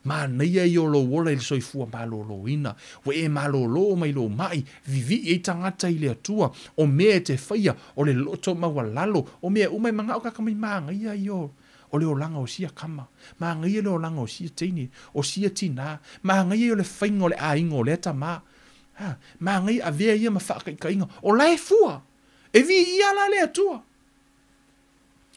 Ma neia i o lo wola ili soi fua ma lo ina, we e ma lo mai lo mai, vivi e tangata ile atua, o mea te whaia, o le loto ma walalo, o mea umai manga o kakamai maa ia i o. O le o langa o sia kama, ma ngai le o langa o sia teini, o sia tina, ma ngai o le whainga o le ainga o le tama, ma ngai a vea ia ma whakainga, o lai fua, e vi ia la le atua.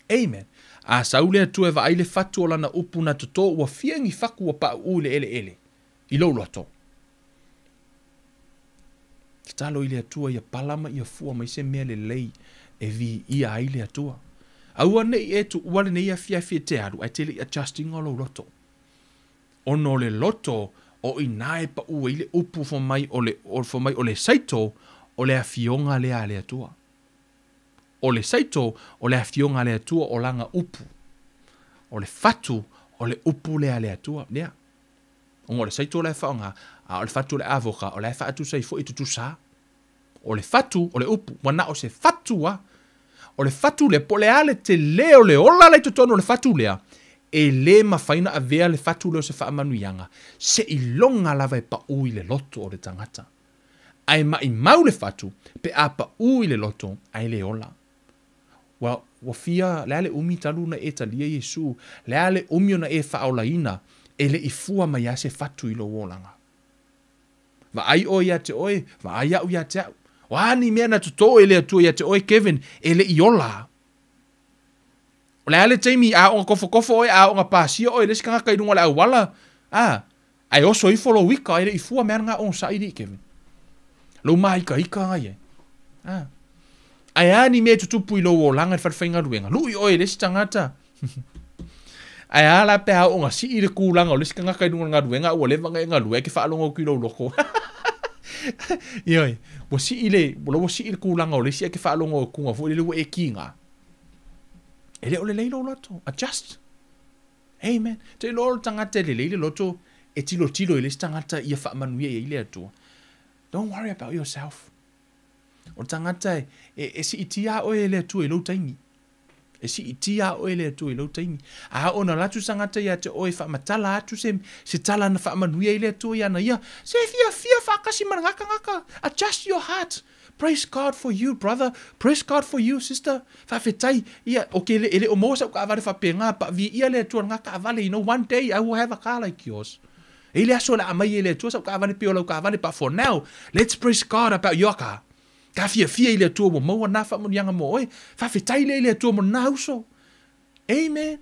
Amen. A saule atua e wa aile fatu o lana upu na toto ua fiangi whaku o pa ule ele. I lo loto. Ki talo ile atua ia palama ia fua mai se mea le lei e vi ia aile atua. Aua nei e tu uale nei a fia te aru, ai tele adjusting o lo loto. Ono le loto o inae pa ua ile upu fo mai o le saito o le afionga le ale atua. O le saito o le afionga le atua o langa upu. O le fatu o le upu le ale atua. Nea. O le saito o le faonga, o le fatu o le avoka, o le fatu sai fo i tutu sa. O le fatu o le upu, wana o se fatu. fatua. O le fatu le po le ale te leo le ola le totono le fatu lea. E le mawhaina a vea le fatu leo se whaamanuianga. Se ilonga lava e pa ui le loto o le tangata. Ai mai mau le fatu, pe a pa ui le loto, ai le ola. Well, wafia, le ale umi talu na e talia Yesu, le ale umi na e whaolaina, e le ifua mai a se fatu ilo wolanga. Va ai o ia te oe, va ai au ia te au. Wani mea na tuto e le atua ia te oe Kevin, e le iola. Le ale teimi a onga kofo oe, a onga pasia oe, le sikanga kai runga le au wala. Ai oso i follow wika, e le ifua mea nga on saidi Kevin. Lo mai ka ika ngai e. Ai ani me tutupu i lo o langa whawhainga ruenga. Lui oe lesi tangata. Ai ala pe hao nga si i le kūlanga o lesi ka ngakai runga ruenga ua lewa ngai ngā rue ke whaalonga o ki lo loko. Ioi, wa si i le kūlanga o lesi ke whaalonga o kunga fo i le ua e ki ngā. E le o le leilo loto. Adjust. Amen. Te lo tangata le leile loto e tilo i lesi tangata ia whaamanuia i le atua. Don't worry about yourself. O tangata e si itia oe le atu e lo taimi. E si itia oe le atu e lo taimi. A ona latu sangata ia te oe whaamatala atu se tala na whaamanuia i le atu ia na ia. Se fia whakasi ngaka. Adjust your heart. Praise God for you, brother. Praise God for you, sister. Whawhetai. Ia, okay, ele o mosa ka avare whapenga, pa vi ia le atu ngaka avale. You know, one day I will have a car like yours. Ele aso la amai ele tua sa ka vale pio ka vale but for now let's praise God about your car. Ka fia ele tua mo mo na fa mo yanga mo oi fa fitai ele tua mo na uso. Amen.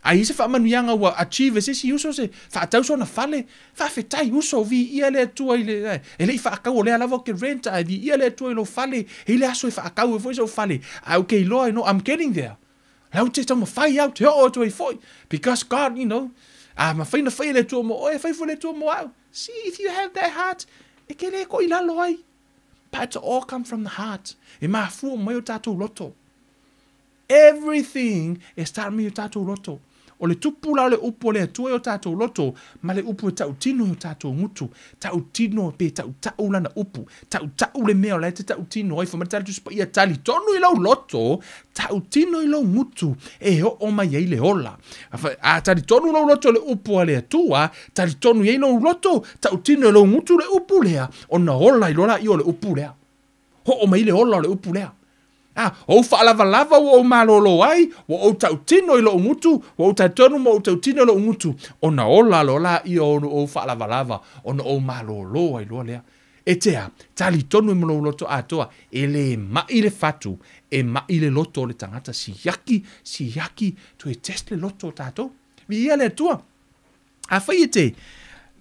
Ai se fa manu yanga wa achieve se si uso se fa tau so na fale fa fitai uso vi ele tua ele fa ka o le ala vo ke rent ai vi ele tua lo fale ele aso fa ka o so fale. Okay Lord, I know I'm getting there. Lau te tamo fai out o to foi because God, you know, ma faina fai le tua mo oe, fai le tua mo au. See, if you have that heart, e ke le ko ila loi. But it's all come from the heart. E ma fu mo yo tatou loto. Everything is start me yo tatou loto. O le tupu la le upo le tua yo tatou loto, ma le upo tau tino yo tatou ngutu. Tau tino pe tau lana upu. Tau le mea le te tau tino. Oi fa matali tu spa ia tali tonu i lau loto. Tau tino i lau ngutu. E o mai ei le ola. A tali tonu lau loto le upo le tua. Tali tonu i lau loto. Tau tino i lau ngutu le upu lea. O na ola i lola i o le upu lea. Ho o mai le ola le upu lea. O whaalava o malolo ai, o tau tino i lo ngutu, o tau tonu mo o tau tino i lo ngutu. O na ola lola i o whaalava, o na o malolo ai loa lea. E tea, tali tonu i molo loto atoa, e le mai le fatu, e mai le loto le tangata si yaki, tu e test le loto tato. Vi ia le tua. A whai e te,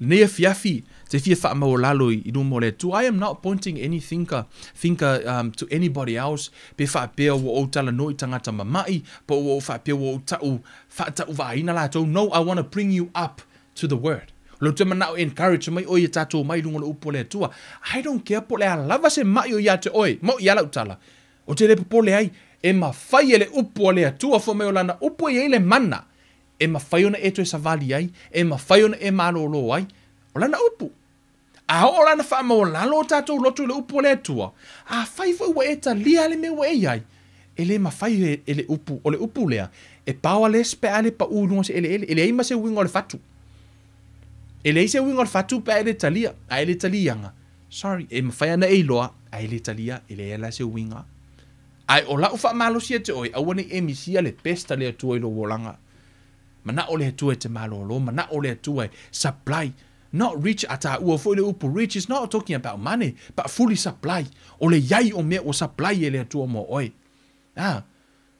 nea fiafi, te fia wha maolalo i rumo le tu. I am not pointing any thinker to anybody else. Pe wha pea wo o tala noi tangata mamai, po wo wha pea wo tau vaina la tau. No, I want to bring you up to the word. Lo te mana o encourage mai oi tatou mai lungo le upo le tua. I don't care po le alava se mai o ia te oi, mo ia lau tala. O te le po le ai, e ma fai ele upo le tua fo me o lana upo e le mana. E ma fai ona e to e savali ai, e ma fai ona e malolo ai. O lana upu. A o lana wha mo lalo tatou loto le upu le tua. A fai fo ua e ta lia le me ua e ai. E le ma fai e le upu, o le upu lea. E pawa le spe ale pa unua se ele eima se wingo le fatu. Ele se wingo le fatu pa ele talia. A ele talianga. Sorry, e ma fai ana e loa. A ele talia, ele ela se winga. Ai o la ufa malo sia te oi. Awane e misia le pesta le atua i lo wolanga. Mana o le atua e te malo lo. Mana o le atua e supply. Not rich ata ua foi le upu. Rich is not talking about money, but fully supply. O le yai o mea o supply e le atua mo oi.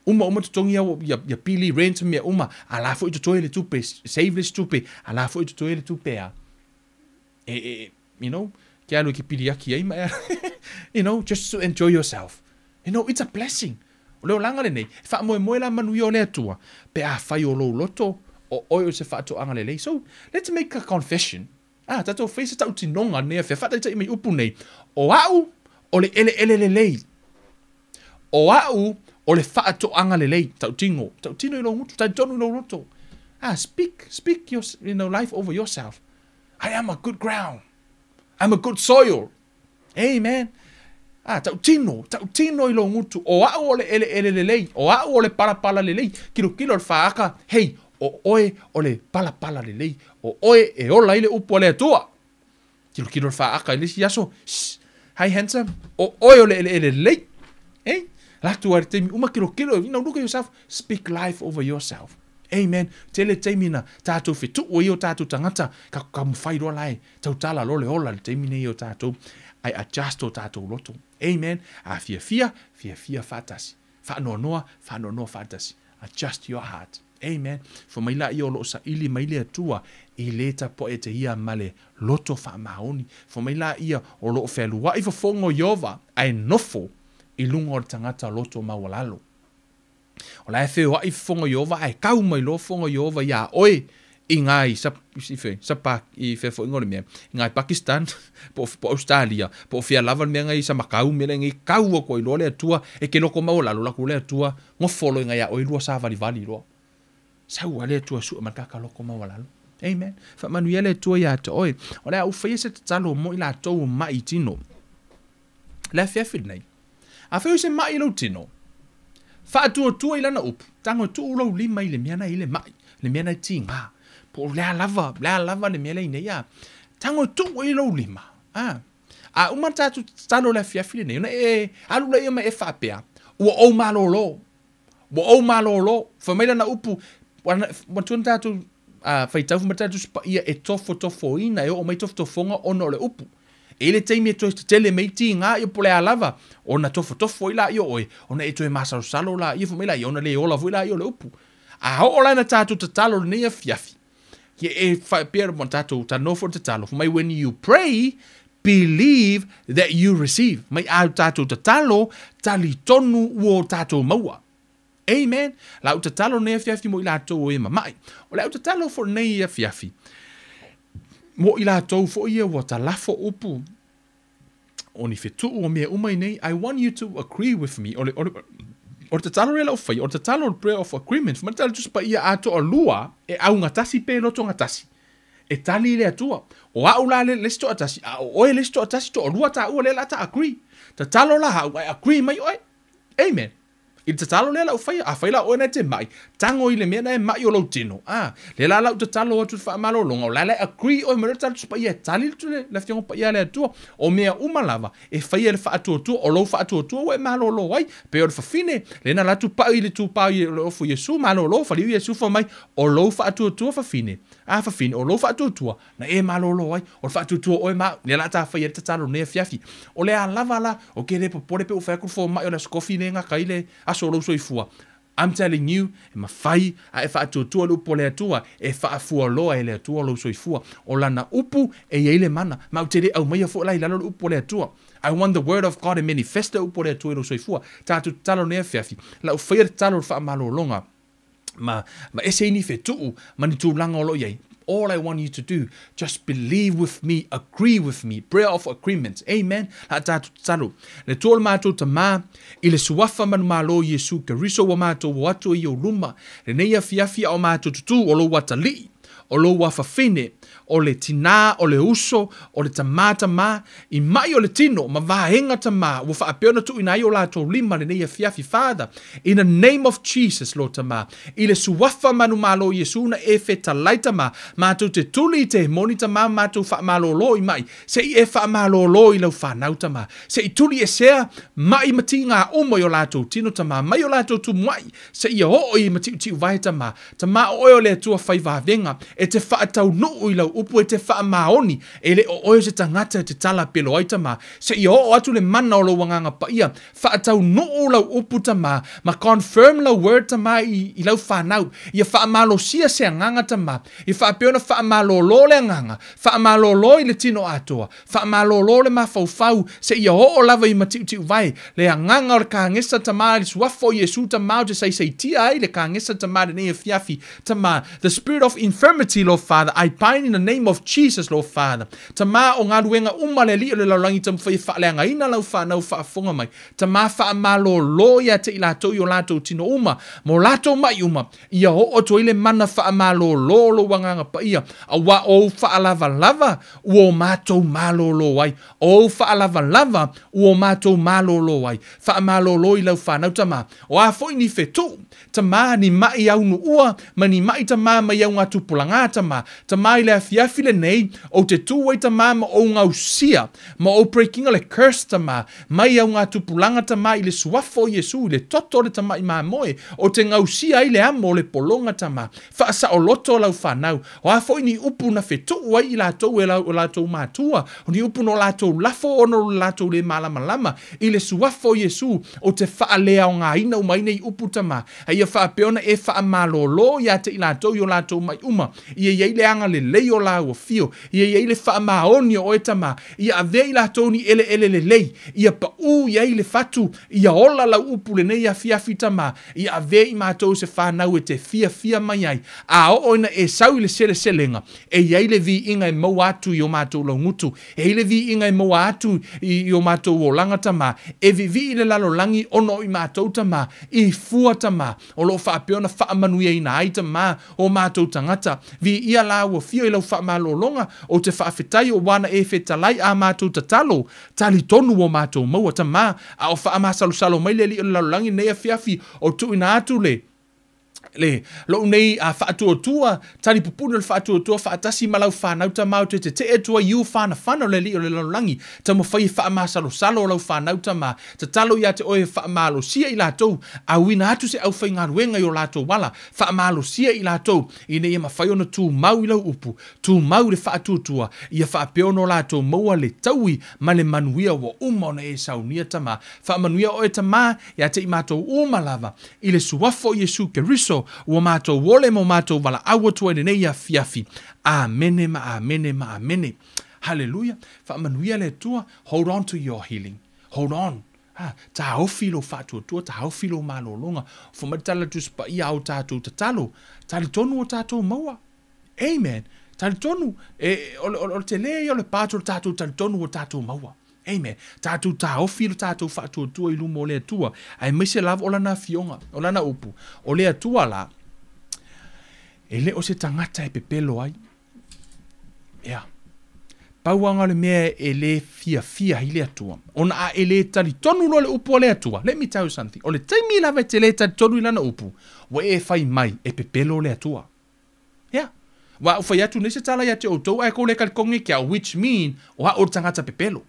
Uma tutongi au ya pili rent mea uma. Ala foi tutoe le tupe. Save le tupe. Ala foi tutoe le tupe a. You know, kia alu ki pili aki ai mea. You know, just to enjoy yourself. You know, it's a blessing. O leo langa le nei. Fa moe la manu i o le atua. Pe a fai o lo loto. O oi o se fa to anga le lei. So, let's make a confession. Tato face tau tinonga nea fe fata i mai upu nei. O au o le elelele. O au o le fata to anga le lei. Tau tino i lo ngutu, tau tonu i lo roto. Speak your life over yourself. I am a good ground. I'm a good soil. Amen. tau tino i lo ngutu, o au ole elelele, o au ole pala lelei, kilo le whaaka, hei, o oe ole pala lelei, o oe e ola ile upo le atua. Kilo le whaaka, ile si aso, hi handsome, o oe ole elelele, latu ar te uma kilo, you know, look at yourself, speak life over yourself. Amen. Tele te mina, tātou whetu o i o tātou tangata, ka mwhai roa lai, tau tala lole ola, te mina i o tātou, ai adjust o tātou loto. Amen. A fia whātasi. Whanoa whātasi. Adjust your heart. Amen. For mai la i o lo sa ili mai le atua, i leta po e te ia male loto whaamaoni. For mai la ia o lo whelua i whafongo Iova, ai nofo, i lunga o tangata loto mawalalo. O la e wheo i whafongo Iova, ai kau mai lo whafongo Iova ia oe, i ngai sapa i whewho ingore mea, i ngai Pakistan, po Australia, po whia lava mea ngai sa makau mea ngai kau o koi loa lea tua, e ke loko maulalo lako lea tua, ngofolo i ngai a oi lua sa vali loa. Sau a lea tua sua makaka loko maulalo. Amen. Whamanu ia lea tua ia te oi. O lea uwhaia se te talo mo i la tau mai tino. Lea whiawhiri nei. A wheo se mai lau tino. Whaatua tua i lana upu. Tango tu ulau lima i le meana i le mai. Le meana i tinga. Po lea lava le meana i nei a. Tango tu i lau lima. A umatatu talo lea whiawhiri nei. Una alu la ia ma e whapea. Ua o malolo. Ua o malolo. Whamaila na upu. Watuan tatu whaitau matatu spa ia e tofo ina e o mai tofonga ono le upu. E le teimi e toi tele mei ti ngā i pole a lava. O na tofo ila i oi. O na e toi masaro la i fumila i ona le ola ila i o le upu. A ho ola na tatu tatalo le nea fiafi. Ye e whaipea mo tatu tanofo tatalo. Fumai when you pray, believe that you receive. Mai au tatu tatalo tali tonu uo tatu maua. Amen. La uta talo nea fiafi mo ila tau o e mamai. O la uta talo for nea fiafi. Mo ila tau fo ia wata lafo upu. O ni whetu o mea umai nei. I want you to agree with me. O te talo rela o whai. O te talo prayer of agreement. Ma talo just pa ia ato o lua. E au ngatasi pe loto ngatasi. E tali le atua. O au la le lesto atasi. O e lesto atasi to o lua ta ua le la ta agree. Ta talo la hau. I agree mai oi. Amen. I te talo le la o whai, a whai la o na te mai, tango i le mea na e mai o lau tino. Le la te talo atu wha malo longa, o la le agree o mera talo tupa ia tali tu le fiongo pa ia le atua, o mea umalava, e whai le wha atu atua, o lau wha atu atua, o e malo lo wai, pe o le whawhine, le na latu pau i le tu pau i le ofu Yesu, malo lo, whaliu Yesu wha mai, o lau wha atu atua whawhine, whawhine, o lau wha atu atua, na e malo lo wai, o wha atu atua o e ma, le la ta whai te talo nea fiafi, o le a lava la, o ke le popore pe o whakuru fo mai o le skofi ne ngā kaile, so lo so fua. I'm telling you, e mawhai, a e whaatua lupo le atua, e whaafua loa e le atua lo so fua. O lana upu e eile mana, mau te re au maia fo lai lalo upo le atua. I want the word of God to manifest upo le atua lo so fua. Tātu talo nea fiafi, la u whaia talo wha malo longa. Ma ese ini whetuu, mani tū langa o lo iei. All I want you to do, just believe with me, agree with me, prayer of agreement. Amen. La tātou talo. Le tōle mātou ta mā, i le suafa manu mālo Yesu, ke riso wa mātou watu i o luma, le neia fiafia o mātou tutu, o lo watali, o lo wafafine, o le tina, o le uso, o le tamata mā, i mai o le tino, ma vahenga ta mā, wa whaapeona tu inai o lātou lima le neia fiafi, Father, in the name of Jesus, Lord ta mā, i le suafa manu mālo Yesu na e feta laita mā, mātou te tuli te moni ta mā, mātou wha mālo lo i mai, se i e wha mālo lo i lau whanau ta mā, se i tuli e sea, mai mati ngā omo o lātou tino ta mā, mai o lātou tu mwai, se i ho i mati uti uvahe ta mā o le tua whai vahavenga, e te whaatau nuu i lau upu e te wha maoni, e le o oe se tangata te tala pelo ai ta mā, se i o atu le mana o lo wanganga pa ia, whaatau nuu lau upu ta mā, ma confirm lau word ta mā i lau whanau, i a wha malo sia se anganga ta mā, i wha peona wha malo lo le anganga, wha malo lo i le tino atoa, wha malo lo le mawhau, se i o lava i matiu vai, le anganga o le kāngesa ta mā, le suafo Yesu ta mā, te sei tia ai le kāngesa ta mā, le nei fiafi ta mā, the spirit of infirmity authority, Lord Father. I bind in the name of Jesus, Lord Father. Tama o ngā ruenga umaleli o le laulangi tam whai whaaleanga ina lau whanau whaafonga mai. Tama whaamalo lo ia te ilato i o lato tino uma. Mo lato mai uma. Ia ho o toile mana whaamalo lo wanganga pa ia. A wa o whaalava lava uo mato malo lo wai. O whaalava lava uo mato malo lo wai. Whaamalo lo i lau whanau tama. O a fo ni fetu. Tama ni mai au nu ua. Ma ni mai tama mai au ngā tupulanga tama. Tama i le afiafile nei. O te tuwai tama ma o ngā usia. Ma o breaking o le curse tama. Mai au ngā tupulanga tama i le suafo Yesu. Le toto le tama i maa moe. O te ngā usia i le amo le polonga tama. Whaasa o loto lau whanau. O a fo ni upu na fetu wai i latou e latou mātua. O ni upu no latou lafo o no latou le malama. I le suafo Yesu. O te whaalea o ngā ina umaine i upu tama. Ia whaapeona e whaamalolo ia te i latou i o latou mai uma. Ia iei le anga le lei o lau o fio. Ia iei le whaamaoni o e tama. Ia ave i latou ni elelele. Ia pa u iei le fatu. Ia ola lau upu le nei a fiafi tama. Ia ave i mātou se whanau e te fia mai ai. A o oina e sau i le selenga. E iei le vi inga e mau atu i o mātou lau ngutu. E le vi inga e mau atu i o mātou o langa tama. E vi i le lalolangi ono i mātou tama. I fua tama. O lo whaapeona whaamanuia i nā aita mā o mātou tangata. Vi ia la ua fio i lau whaamalolonga o te whaafetai o wana e whetalai a mātou tatalo. Tali tonu o mātou maua ta mā a o whaamasalo mai le li o lalolangi nei a fiafi o tu ina atu le lo nei a whaatu o tua tali pupuni o le whaatu o tua whaatasi malau whanau ta mau te e tua iu whanau le li o le lalolangi ta mo whai whaamasalo o lau whanau ta mā ta talo ia te oe whaamalo sia i lātou a wina atu se au whai ngā ruenga i o lātou wala whaamalo sia i lātou i nei ma whai ona tū mau i lau upu tū mau le whaatu o tua ia whaapeono lātou maua le taui ma le manuia wa uma ona e saunia ta mā whaamanuia oe ta mā ia te i mātou umalava i le suafo Yesu Keriso ua mātou wole mo mātou wala aua tua nei a fiafi. Amene ma amene ma amene. Hallelujah. Whaamanuia le tua. Hold on to your healing. Hold on. Ta haufilo whātua tua, ta haufilo malolonga. Whamatala tu spa ia au tātou tatalo. Tali tonu o tātou maua. Amen. Tali tonu. O te lei o le pātou tātou tali tonu o tātou maua. Amen. Tātou tā ofilo tātou whātua tua i lumo o lea tua. Ai maise lava o lana fionga, o lana upu. O lea tua la. E le o se tangata e pepelo ai. Ea. Pauanga le mea e le fia i lea tua. Ona a e le tali tonu lo le upu o lea tua. Let me tell you something. O le taimi lava te le tali tonu i lana upu. Wa e fai mai e pepelo lea tua. Ea. Wa ufai atu nese tala ia te outou ai kou le kalikonge kia which mean o ha o tangata pepelo.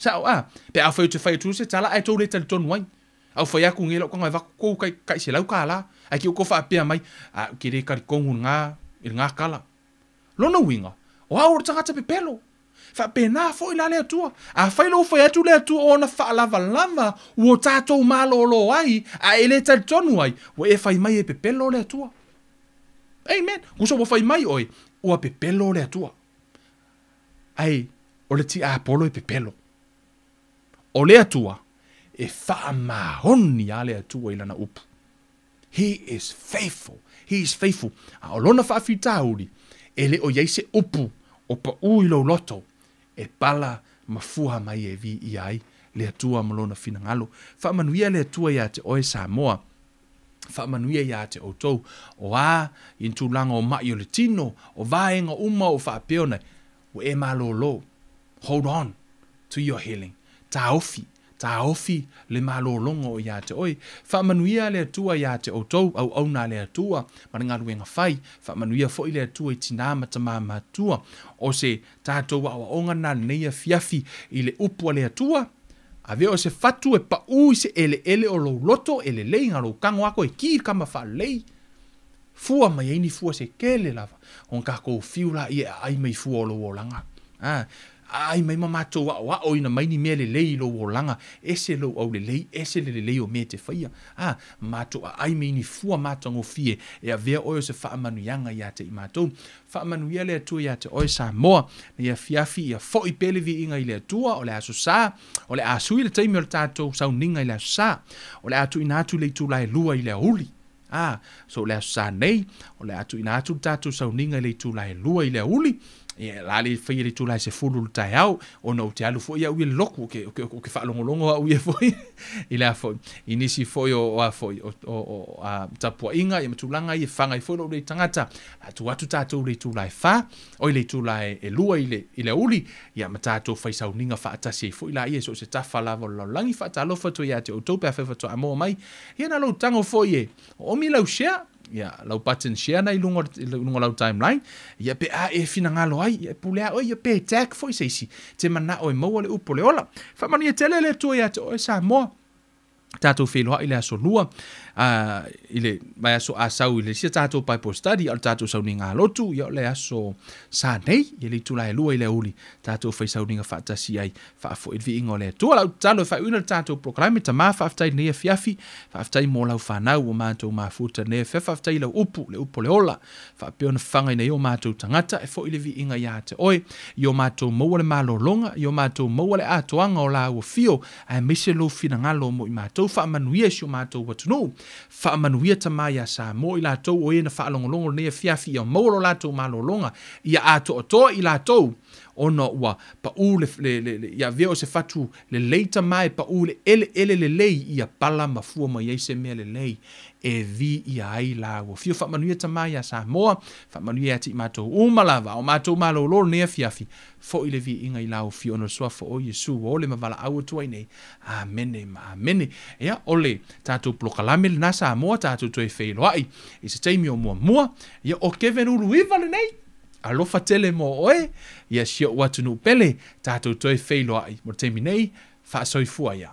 Sao pe a fai te fai tu se tala ai tau le tali tonu ai. Au fai aku ngelo ko ngai vaku kai se lau kala. Ai ki ko fa pe mai ki re kari kongu ngā kala. Lona winga. O a o tangata pepelo. Fa pe na fo ila le tua. A fai lo fai atu le tua ona fa lava o tatou malolo ai a ele tali tonu ai. O e fai mai e pepelo le tua. Amen. Kuso mo fai mai oi o pepelo le tua. Ai o le ti a polo e pepelo. O le atua, e whaamahoni a le atua i lana upu. He is faithful. He is faithful. A o lona whaafitauri, e le o yeise upu, o pa ui lo loto, e pala mafuha mai e vi i ai, le atua malona finangalo. Whaamanuia le atua ia te oe Samoa. Whaamanuia ia te outou, o a, intulanga o mai o le tino, o vaenga uma o whaapeona, o e malo lo. Hold on to your healing. Ta ofi le malolongo o ia te oi. Whaamanuia le atua ia te outou, au auna le atua, maringa ruenga whai, whaamanuia fo i le atua i tinama ta mātua, o se tātou wa onga nā neia fiafi i le upua le atua, a veo se fatu e pa ui se ele o lo loto, elelei ngā lo kango ako e ki kama wha lei. Fua mai eini fua se kele lava, on kako fiula i ai mai fua o lo o langa. Ai mai mamato wa o ina mai ni me le lei lo wolanga ese lo o le lei ese le lei o me te faia mato ai mai ni fua mato ngo fie e a vea o se fa manu yanga ya te mato fa manu ya le tu ya te o Samoa ya fiafi ya fo i pele vi inga ile tua o le aso sa o le asu ile taimi o tato sa ninga ile sa o le atu ina tu le tu lai lua ile huli so le sa nei o le atu ina atu tatu sauninga le tūlai lua i le uli la le fai le tūlai se fulu tai au o no te alu fo ia ui loku ke whaalongolongo a ui e foi i le a foi inisi foi o a foi o tapua inga i matulanga i whanga i foi lo le tangata atu tatu le tūlai wha o i le tūlai e lua i le uli ia matato fai sauninga wha atasi i foi la i e so se tafa lava lo langi wha talofa to ia te o taupe a whewha to a moa mai ia na lo tango foi e o mi lau share lau button share nei lunga lau timeline ia pe a e fina ngalo ai ia pulea o ia pe tag foi seisi te mana o e maua le upo le ola fa mani e tele le to ia te o sa mo tato felo ile aso lua ile mai aso asau ile sia tato Bible study al tato sauninga lotu ia le aso sa nei ile tula e lua ile uli tato fai sauninga fata si ai fa fo it vi ingole to la talo fa una tato proclame ta ma fa ftai ne fiafi fa ftai mo la fa na o ma to ma futa ne fa ftai le upu le ola fa pe ona fanga nei o ma to tangata e fo ile vi inga ya te oi yo ma to mo le malo longa yo ma to mo le atoanga o la o fio a miselo fina ngalo mo ma to fa manuia sio ma to what no fa manuia tamaya sa mo ila to o ina fa longo ne fiafi o mo la to malolonga ia ato to ila to ono wa pa ule ya veo se fatu le leita mai pa ule elelele ia pala mafua mai se me lelei e vi ia ai la o fio fa manuia tamaya sa mo fa manuia ti mato umalava o mato malolo ne fiafi fo ile vi inga ila o fio no so fo o Yesu o le mavala au to nei amen ya ole tatu plokalame na sa mo tatu to e feilo ai i se taimi o mo ya o Kevin uluiva le nei alofa tele mo oe ia sio watu nu pele tato toi feilo ai mo temi nei fa soi fua ia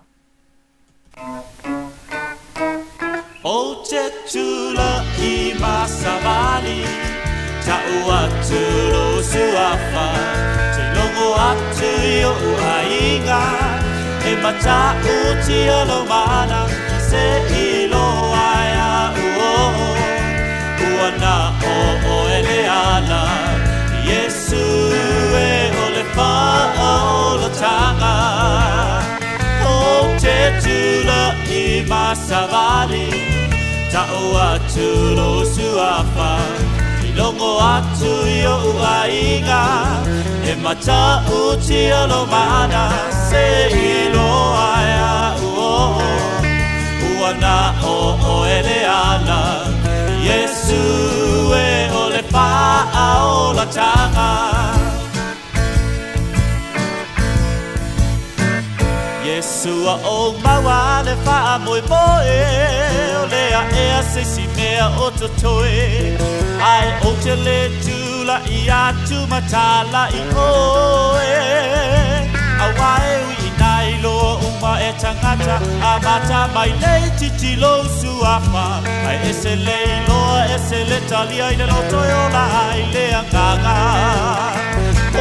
o te tula i masavali ta atu lo suafa te longo atu yo ainga e mata uti alo mana se ilo aya uana o eleala Yesu e ole fa o tanga o te tula i masavali ta o atu lo suafa i longo atu yo ainga e mata uti alo mana se ilo aya uana o eleana Yesu e ole fa o la tanga Yesu o mawa le fa moi moe ole a se si mea o totoe ai o te le tula i atu matala i oe awai ui nai loa uma e tangata a mata mai lei titi lo suafa ai ese lei loa ese le talia i le lotoi o la ai le anganga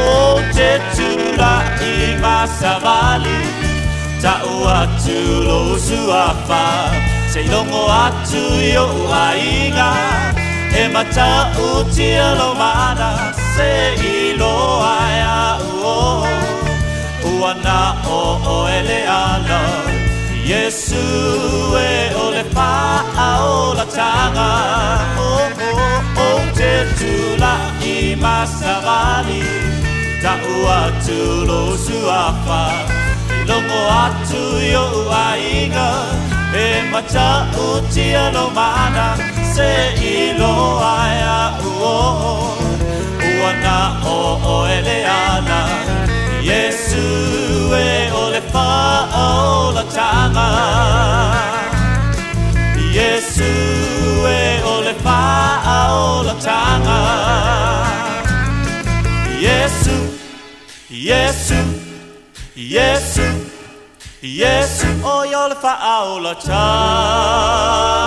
o te tula i masavali ta atu lo suafa se longo atu yo ainga e mata uti alo mana se ilo aya uana o eleana Yesu e ole pa o la tanga o te tula i masavali ta atu lo suafa longo atu yo ainga e mata uti alo mana se ilo aya uana o eleana Yesu e ole fa o la tanga Yesu e ole fa o la tanga Yesu Yesu o ole fa o la tanga